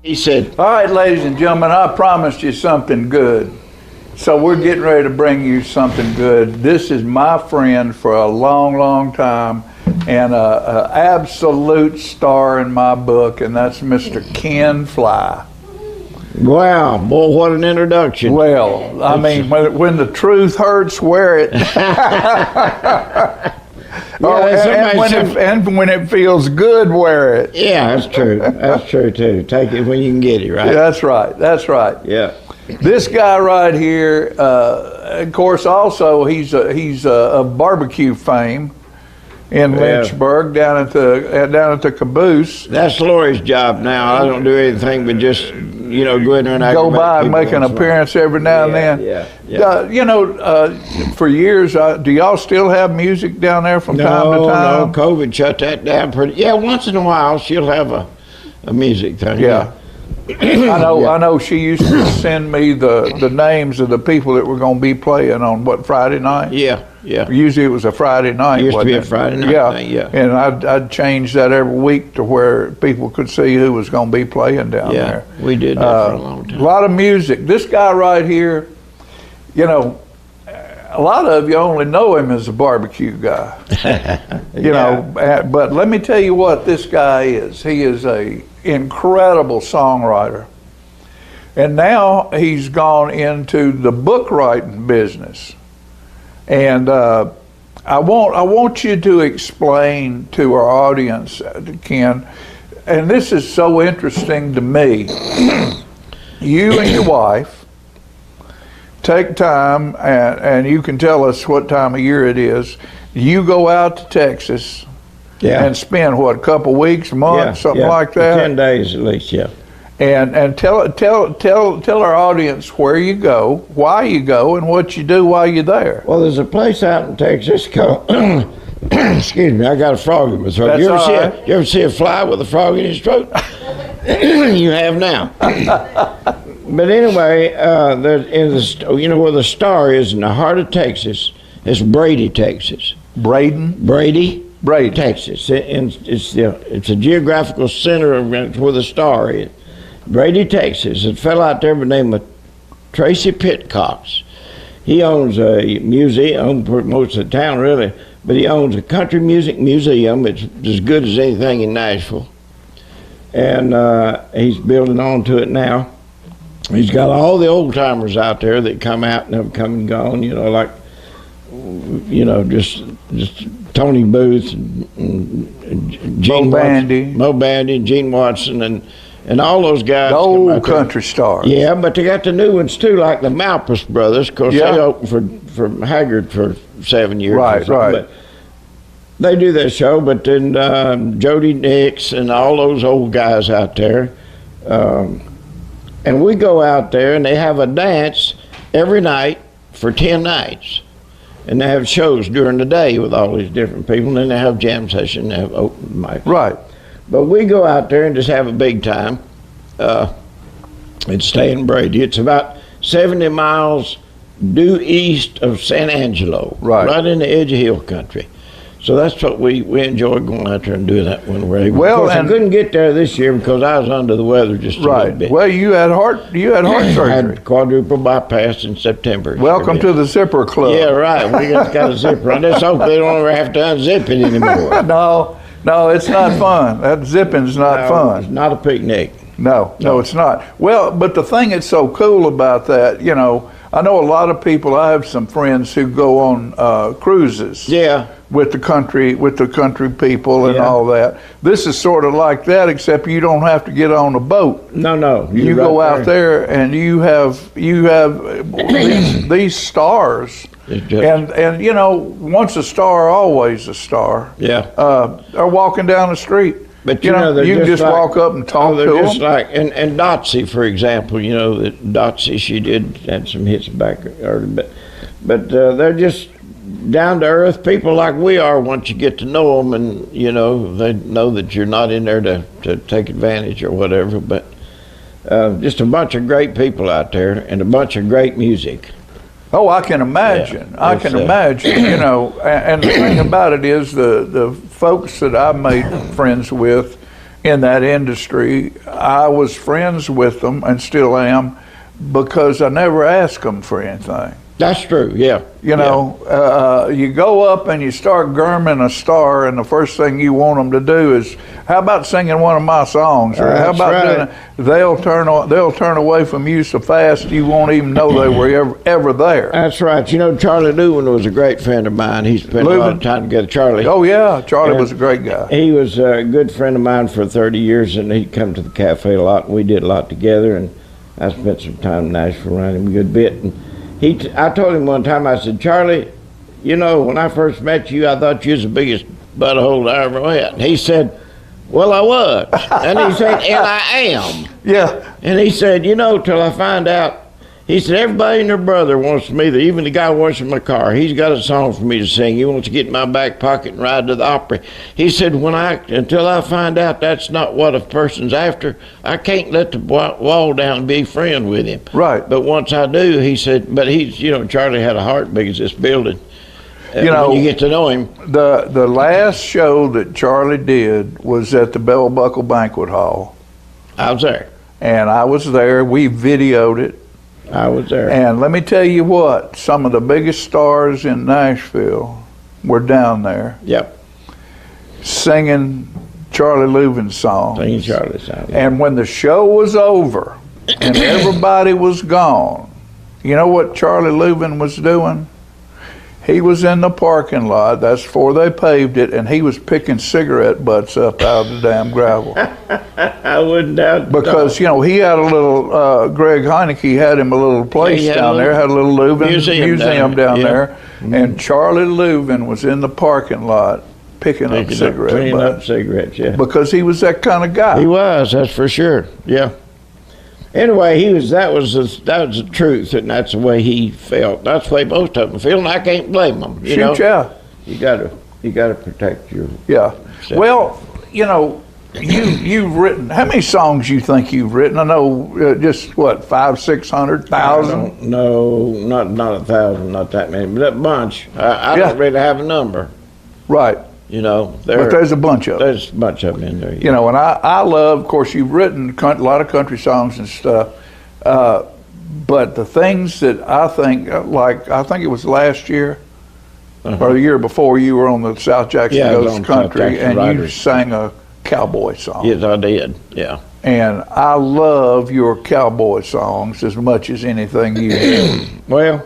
He said, all right, ladies and gentlemen, I promised you something good. So we're getting ready to bring you something good. This is my friend for a long, long time and an absolute star in my book, and that's Mr. Ken Fly. Wow, boy, what an introduction. Well, I mean, when the truth hurts, wear it. And when it feels good, wear it. Yeah, that's true. That's true too. Take it when you can get it, right? Yeah, that's right. That's right. Yeah. This guy right here, of course, also he's a barbecue fame in Lynchburg down at the Caboose. That's Lori's job now. I don't do anything but just go in there and go by and make an appearance every now and then. Yeah. For years, do y'all still have music down there from time to time? No, COVID shut that down pretty. Yeah, once in a while she'll have a music thing. Yeah. I know she used to send me the names of the people that were going to be playing on Friday night? Yeah. Usually it was a Friday night. It used to be a Friday night thing, yeah. And I'd change that every week to where people could see who was going to be playing down there. Yeah, we did that for a long time. A lot of music. This guy right here, a lot of you only know him as a barbecue guy. But let me tell you what this guy is. He is a incredible songwriter. And now he's gone into the book writing business. And I want you to explain to our audience, Ken, and this is so interesting to me. You and your wife take time, and you can tell us what time of year it is. You go out to Texas and spend a couple weeks, a month, something like that. 10 days at least, yeah. And tell our audience where you go, why you go, and what you do while you're there. Well, there's a place out in Texas called, excuse me, I got a frog in my throat. You ever see a fly with a frog in his throat? You have now. But anyway, where the Star is in the heart of Texas, it's Brady, Texas. Brady, Texas. It's a geographical center of where the Star is. Brady, Texas. A fellow out there by the name of Tracy Pitcox. He owns a museum, most of the town really, but he owns a country music museum. It's as good as anything in Nashville. And he's building on to it now. He's got all the old timers out there that come out and have come and gone, just Tony Booth and Gene Mo Bandy, Gene Watson, and all those guys. The old country stars. Yeah, but they got the new ones too, like the Malpass brothers. Of course, they opened for Haggard for 7 years. Right. But they do their show, but then Jody Nix and all those old guys out there. And we go out there, and they have a dance every night for 10 nights. And they have shows during the day with all these different people, and then they have jam session, they have open mic. Right. But we go out there and just have a big time and stay in Brady. It's about 70 miles due east of San Angelo, right in the edge of hill country. So that's what we enjoy going out there and doing that when we're able. Well, of course, I couldn't get there this year because I was under the weather just a little bit. Well, you had heart surgery. I had quadruple bypass in September. Welcome to the Zipper Club. Yeah, right. We got a zipper. I just hope they don't ever have to unzip it anymore. No, it's not fun. That zipping's not fun. It's not a picnic. No, it's not. Well, but the thing that's so cool about that, I know a lot of people. I have some friends who go on cruises. Yeah. With the country people and all that. This is sort of like that, except you don't have to get on a boat. No. You go out there and you have these stars. And once a star, always a star. Yeah. Are walking down the street. But you can just like, walk up and talk to them. Just like, and Dotsy, for example, that Dotsy, she had some hits back early, but they're just down to earth people like we are once you get to know them, and you know they know that you're not in there to take advantage or whatever. But just a bunch of great people out there and a bunch of great music. Oh, I can imagine. Yeah, I can imagine. You know, and the thing about it is the folks that I made friends with in that industry, I was friends with them and still am because I never asked them for anything. That's true, yeah. You know, you go up and you start gurming a star, and the first thing you want them to do is, how about singing one of my songs? Or how about doing it? They'll turn away from you so fast you won't even know they were ever there. That's right. You know, Charlie Lewin was a great friend of mine. He spent a lot of time together. Charlie. Oh, yeah. Charlie was a great guy. He was a good friend of mine for 30 years, and he'd come to the cafe a lot, and we did a lot together, and I spent some time in Nashville around him a good bit. And I told him one time, I said, Charlie, you know, when I first met you, I thought you was the biggest butthole I ever met. And he said, well, I was. And he said, and I am. Yeah. And he said, you know, till I find out, he said, everybody and their brother wants me, even the guy washing my car, he's got a song for me to sing. He wants to get in my back pocket and ride to the opera. He said, until I find out that's not what a person's after, I can't let the wall down and be friend with him. Right. But once I do, he said, but he's, you know, Charlie had a heart big as this building. You know, when you get to know him. The last show that Charlie did was at the Bell Buckle Banquet Hall. I was there. And I was there. We videoed it. I was there. And let me tell you what, some of the biggest stars in Nashville were down there. Yep. Singing Charlie Leuven's song. Singing Charlie's song. Yeah. And when the show was over and everybody was gone, you know what Charlie Leuven was doing? He was in the parking lot, that's before they paved it, and he was picking cigarette butts up out of the damn gravel. I wouldn't doubt. Because, you know, he had a little, Greg Heineke had him a little place down there, had a little Leuven museum down there, and Charlie Leuven was in the parking lot picking up cigarette butts. Cleaning up cigarettes, yeah. Because he was that kind of guy. He was, that's for sure, yeah. Anyway, that was the truth, and that's the way he felt. That's the way most of them feel, and I can't blame them. You know? Yeah. You gotta protect your. Yeah. Well, you know, you've written. How many songs you think you've written? I know, just what, 500-600,000? No, not 1,000, not that many, but a bunch. I don't really have a number. Right. You know, but there's a bunch of them. There's a bunch of them in there. You know, and I love, of course, you've written a lot of country songs and stuff, but the things that I think, like, I think it was last year or the year before, you were on the South Jackson Goes Country, and you sang a cowboy song. Yes, I did, yeah. And I love your cowboy songs as much as anything you do. Well,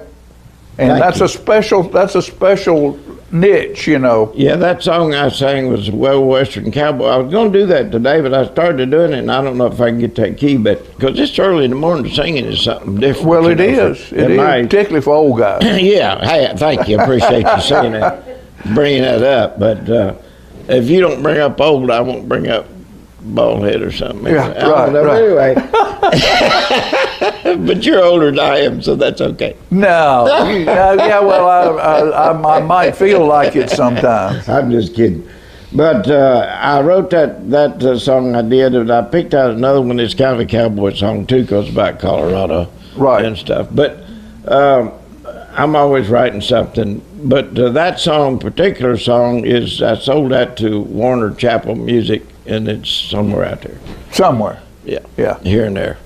and that's a special niche, you know. Yeah, that song I sang was Well Western Cowboy. I was going to do that today, but I started doing it, and I don't know if I can get that key, but because it's early in the morning, singing is something different. Well, it is, particularly for old guys. Yeah, hey, thank you. I appreciate you saying that, bringing that up. But if you don't bring up old, I won't bring up bald head or something. Yeah, right. Anyway, but you're older than I am, so that's okay. No, yeah, well, I might feel like it sometimes. I'm just kidding. But I wrote that song I did, and I picked out another one that's kind of a cowboy song too, because it's about Colorado and stuff. But I'm always writing something. But that song, particular song, I sold that to Warner Chappell Music, and it's somewhere out there. Somewhere. Yeah. Yeah. Here and there.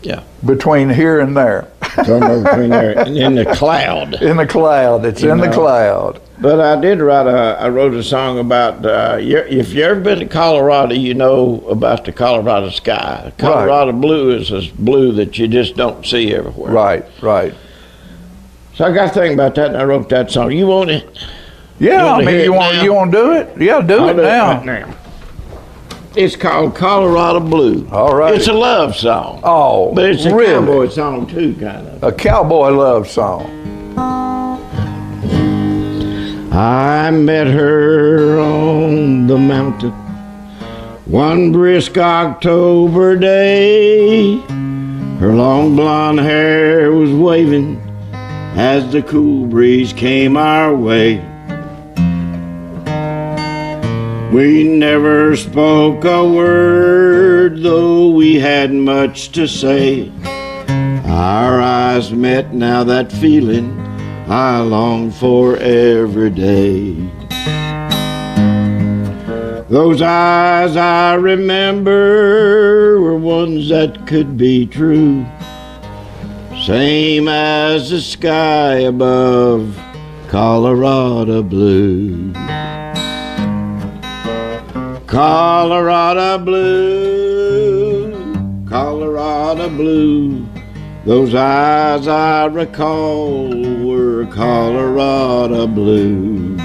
Yeah. Between here and there. Somewhere between there and in the cloud. In the cloud. It's in the cloud. But I did I wrote a song about, if you've ever been to Colorado, you know about the Colorado sky. Colorado blue is this blue that you just don't see everywhere. Right, right. So I got to think about that, and I wrote that song. You want it? Yeah, you want to do it? Yeah, do it now. Right now. It's called Colorado Blue. All right. It's a love song. Oh, but it's a really? cowboy song too, kind of. A cowboy love song. I met her on the mountain one brisk October day. Her long blonde hair was waving as the cool breeze came our way. We never spoke a word, though we had much to say. Our eyes met, now that feeling I long for every day. Those eyes I remember were ones that could be true, same as the sky above Colorado blue. Colorado blue, Colorado blue. Those eyes I recall were Colorado blue.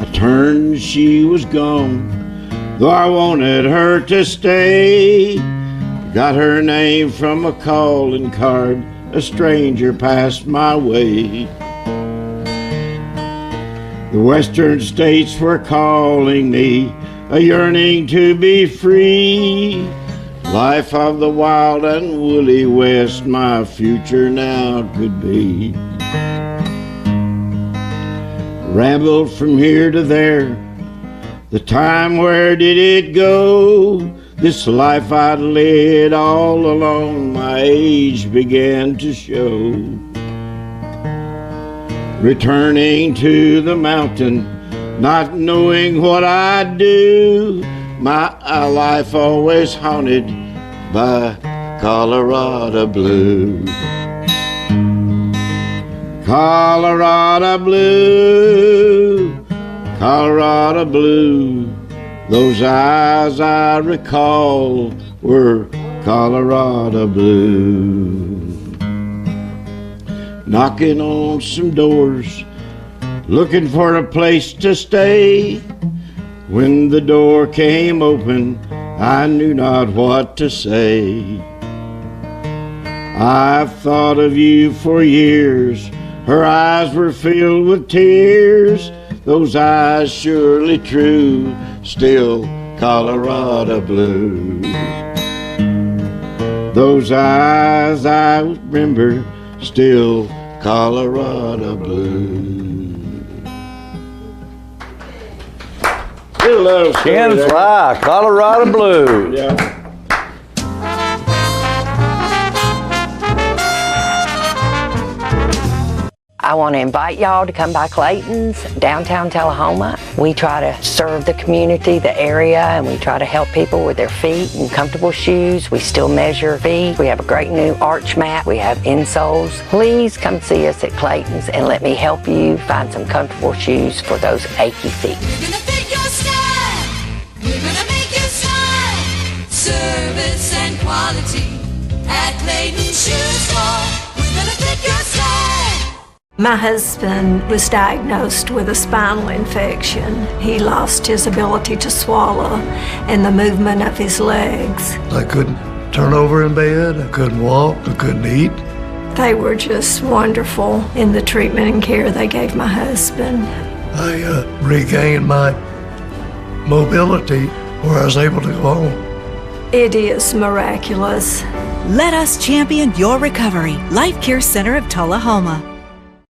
I turned, she was gone, though I wanted her to stay. Got her name from a calling card a stranger passed my way. The western states were calling me, a yearning to be free. Life of the wild and woolly west, my future now could be. Rambled from here to there, the time, where did it go? This life I'd led all alone, my age began to show. Returning to the mountain, not knowing what I'd do, my life always haunted by Colorado blue. Colorado blue, Colorado blue. Those eyes I recall were Colorado blue. Knocking on some doors, looking for a place to stay. When the door came open, I knew not what to say. I've thought of you for years. Her eyes were filled with tears. Those eyes surely true, still Colorado blue. Those eyes I remember, still Colorado blue. Can Fly, Colorado blue. Yeah. I want to invite y'all to come by Clayton's, downtown Tullahoma. We try to serve the community, the area, and we try to help people with their feet and comfortable shoes. We still measure feet. We have a great new arch mat. We have insoles. Please come see us at Clayton's and let me help you find some comfortable shoes for those achy feet. We're gonna make you shine. Service and quality at Clayton's Shoe Store. We're gonna fit your style. My husband was diagnosed with a spinal infection. He lost his ability to swallow and the movement of his legs. I couldn't turn over in bed, I couldn't walk, I couldn't eat. They were just wonderful in the treatment and care they gave my husband. I regained my mobility where I was able to go home. It is miraculous. Let us champion your recovery. Life Care Center of Tullahoma.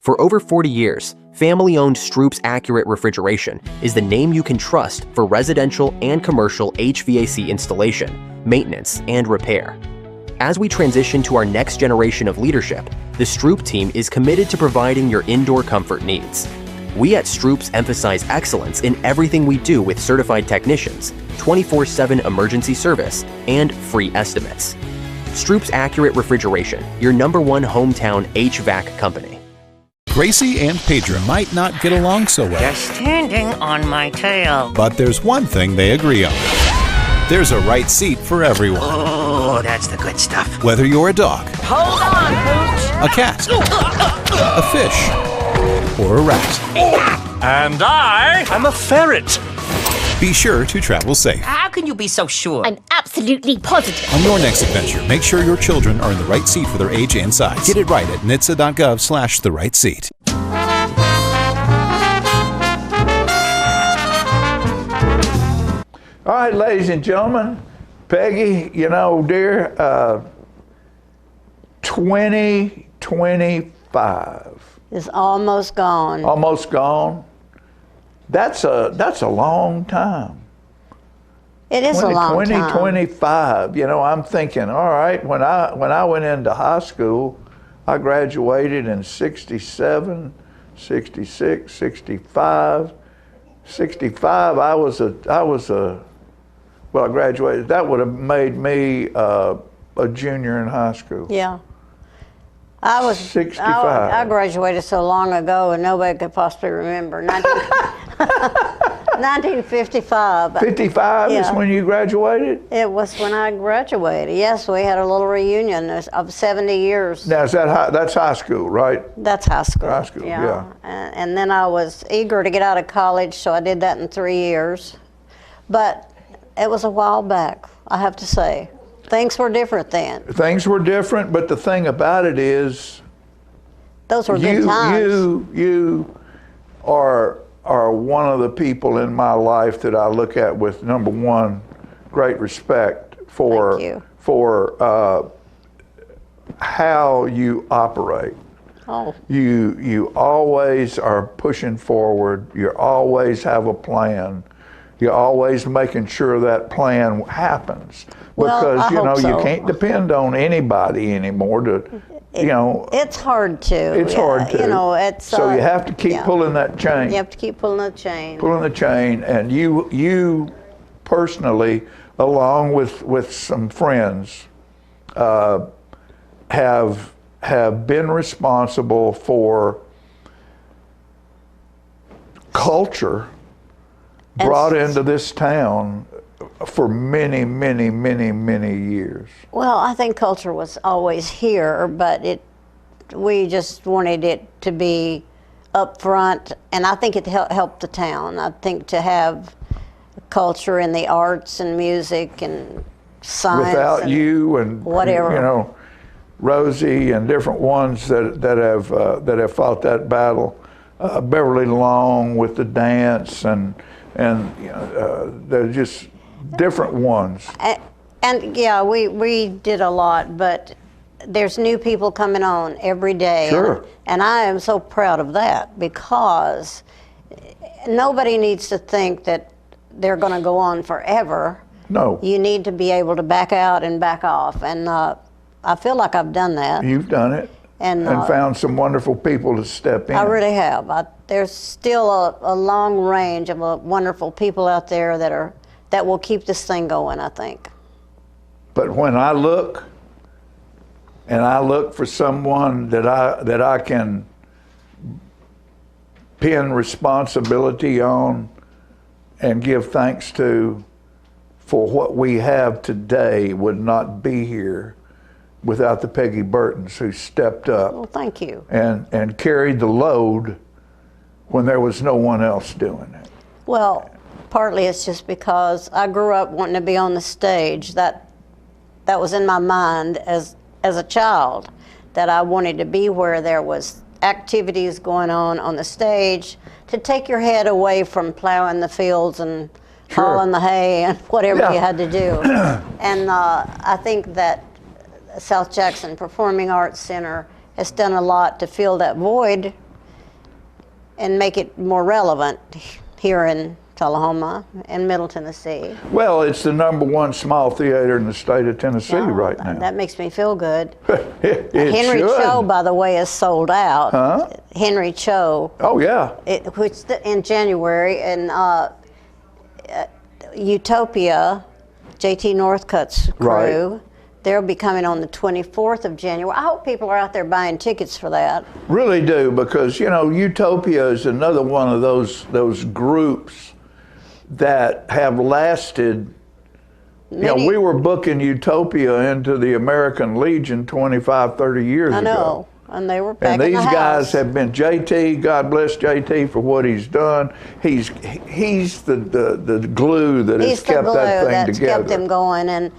For over 40 years, family-owned Stroop's Accurate Refrigeration is the name you can trust for residential and commercial HVAC installation, maintenance, and repair. As we transition to our next generation of leadership, the Stroop team is committed to providing your indoor comfort needs. We at Stroop's emphasize excellence in everything we do with certified technicians, 24/7 emergency service, and free estimates. Stroop's Accurate Refrigeration, your #1 hometown HVAC company. Gracie and Pedro might not get along so well. They're standing on my tail. But there's one thing they agree on. There's a right seat for everyone. Oh, that's the good stuff. Whether you're a dog, Hold on, Pooch. a cat, a fish, or a rat. And I'm a ferret. Be sure to travel safe. How can you be so sure? I'm absolutely positive. On your next adventure, make sure your children are in the right seat for their age and size. Get it right at nhtsa.gov/the right seat. All right, ladies and gentlemen, Peggy, you know, dear, 2020 2025. It's almost gone. Almost gone. That's a long time. It is a long time. 2025. You know, I'm thinking, all right, when I went into high school, I graduated in 67, 66, 65. 65, I graduated. That would have made me a junior in high school. Yeah. I was 65. I graduated so long ago, and nobody could possibly remember. 1955. 55 is Yeah. when you graduated? It was when I graduated. Yes, we had a little reunion of 70 years. Now, that's high school, right? That's high school. High school, yeah. And then I was eager to get out of college, so I did that in 3 years. But it was a while back, I have to say. Things were different then. Things were different, but the thing about it is, those were good times. You are one of the people in my life that I look at with, number one, great respect for how you operate. Oh. You always are pushing forward. You always have a plan. You're always making sure that plan happens, because you can't depend on anybody anymore to. It's hard to. It's hard to. So you have to keep pulling that chain. You have to keep pulling the chain. Pulling the chain, and you personally, along with some friends, have been responsible for culture brought into this town for many, many, many, many years. Well, I think culture was always here, but we just wanted it to be up front, and I think it helped the town. I think to have culture in the arts and music and science. Without and you and whatever. Rosie and different ones that have fought that battle, Beverly Long with the dance and they're just different ones. And yeah, we did a lot, but there's new people coming on every day. Sure. And I am so proud of that, because nobody needs to think that they're going to go on forever. No. You need to be able to back out and back off. And I feel like I've done that. You've done it. And found some wonderful people to step in. I really have. There's still a long range of wonderful people out there that will keep this thing going, I think. But when I look, and I look for someone that I can pin responsibility on and give thanks to for what we have today, would not be here without the Peggy Burtons, who stepped up. Well, thank you. And carried the load when there was no one else doing it. Well, partly it's just because I grew up wanting to be on the stage. That was in my mind as a child, that I wanted to be where there was activities going on the stage, to take your head away from plowing the fields and hauling the hay and whatever you had to do. And I think that South Jackson Performing Arts Center has done a lot to fill that void and make it more relevant here in Tullahoma and Middle Tennessee. Well, it's the #1 small theater in the state of Tennessee right now. That makes me feel good. Henry Cho, by the way, is sold out. Huh? Henry Cho. Oh, yeah. Which in January, and Utopia, J.T. Northcutt's crew. Right. They'll be coming on the 24th of January. I hope people are out there buying tickets for that. Really do, because Utopia is another one of those groups that have lasted. We were booking Utopia into the American Legion 25, 30 years ago. I know, and they were back And in these the guys house. have been JT. God bless JT for what he's done. He's the glue that has kept that thing that's together. kept them going, and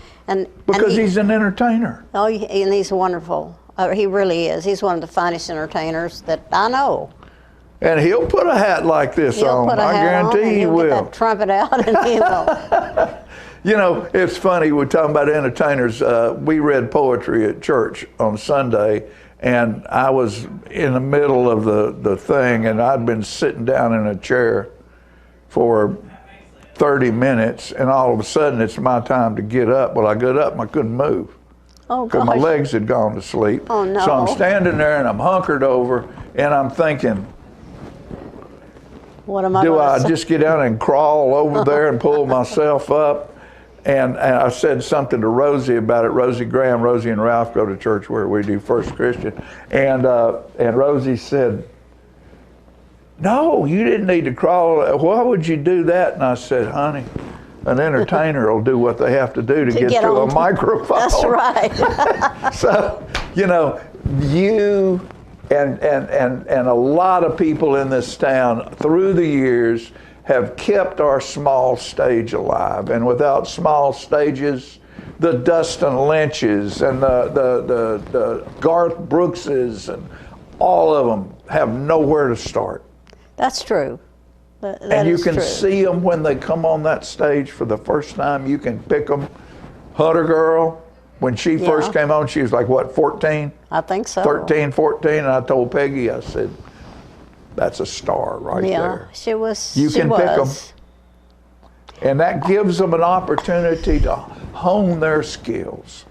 because he's an entertainer. Oh, and he's wonderful. He really is. He's one of the finest entertainers that I know. And he'll put a hat like this on. I guarantee he will. Get that trumpet out, and he will. It's funny, we're talking about entertainers. We read poetry at church on Sunday, And I was in the middle of the thing, and I'd been sitting down in a chair for 30 minutes, and all of a sudden it's my time to get up. Well, I got up and I couldn't move. Oh, because my gosh. legs had gone to sleep. Oh, no. So I'm standing there and I'm hunkered over, and I'm thinking, What am I do gonna I say? just get down and crawl over there and pull myself up? And I said something to Rosie about it. Rosie Graham, Rosie and Ralph go to church where we do First Christian. And Rosie said, no, you didn't need to crawl. Why would you do that? And I said, honey, an entertainer will do what they have to do to get to a microphone. That's right. So, you know, you and a lot of people in this town through the years have kept our small stage alive. And without small stages, the Dustin Lynches and the Garth Brookses and all of them have nowhere to start. That's true. That And you is can true. see them when they come on that stage for the first time. You can pick them. Hunter Girl, when she first came on, she was like, what, 14? I think so. 13, 14, and I told Peggy, I said, that's a star right there. She was. You she can was. pick them. And that gives them an opportunity to hone their skills.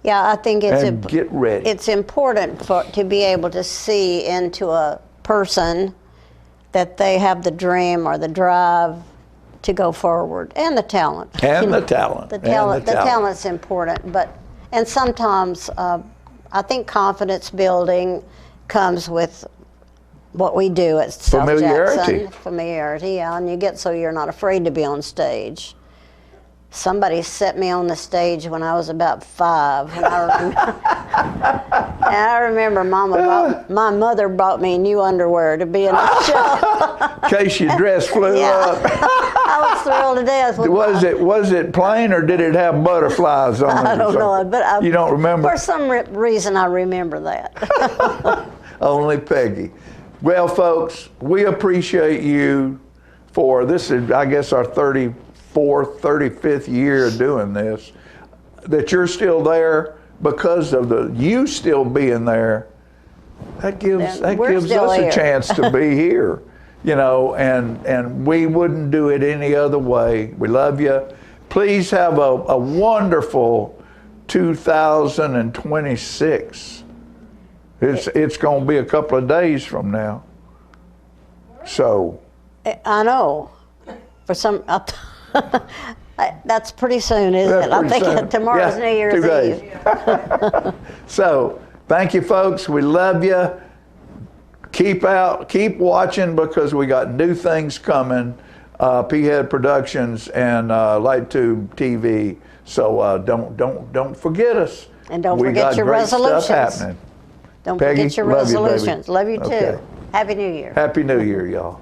Yeah, I think it's And get ready. It's important to be able to see into a person that they have the dream or the drive to go forward, and the talent. And the talent. The And talent. the talent. Talent's important, and sometimes I think confidence building comes with what we do at South Familiarity. Jackson. Familiarity, yeah, and you get so you're not afraid to be on stage. Somebody set me on the stage when I was about 5, and I remember my mother bought me new underwear to be in the show. In case your dress flew up. I was thrilled to death. Was it plain or did it have butterflies on it? I don't know, but you don't remember? For some reason, I remember that. Only Peggy. Well, folks, we appreciate you for this is, I guess, our 34th, 35th year of doing this. That you're still there because of you still being there. That gives us a chance to be here, you know, and we wouldn't do it any other way. We love you. Please have a wonderful 2026. It's going to be a couple of days from now. So. I know. For some, that's pretty soon, isn't it? I think tomorrow's New Year's 2 days. Eve. So, thank you, folks. We love you. Keep watching because we got new things coming. P-Head Productions and Light Tube TV. So don't forget us. And don't we forget got your great resolutions. Stuff happening. Don't Peggy, forget your love you, baby. resolutions. Love you too. Okay. Happy New Year. Happy New Year, y'all.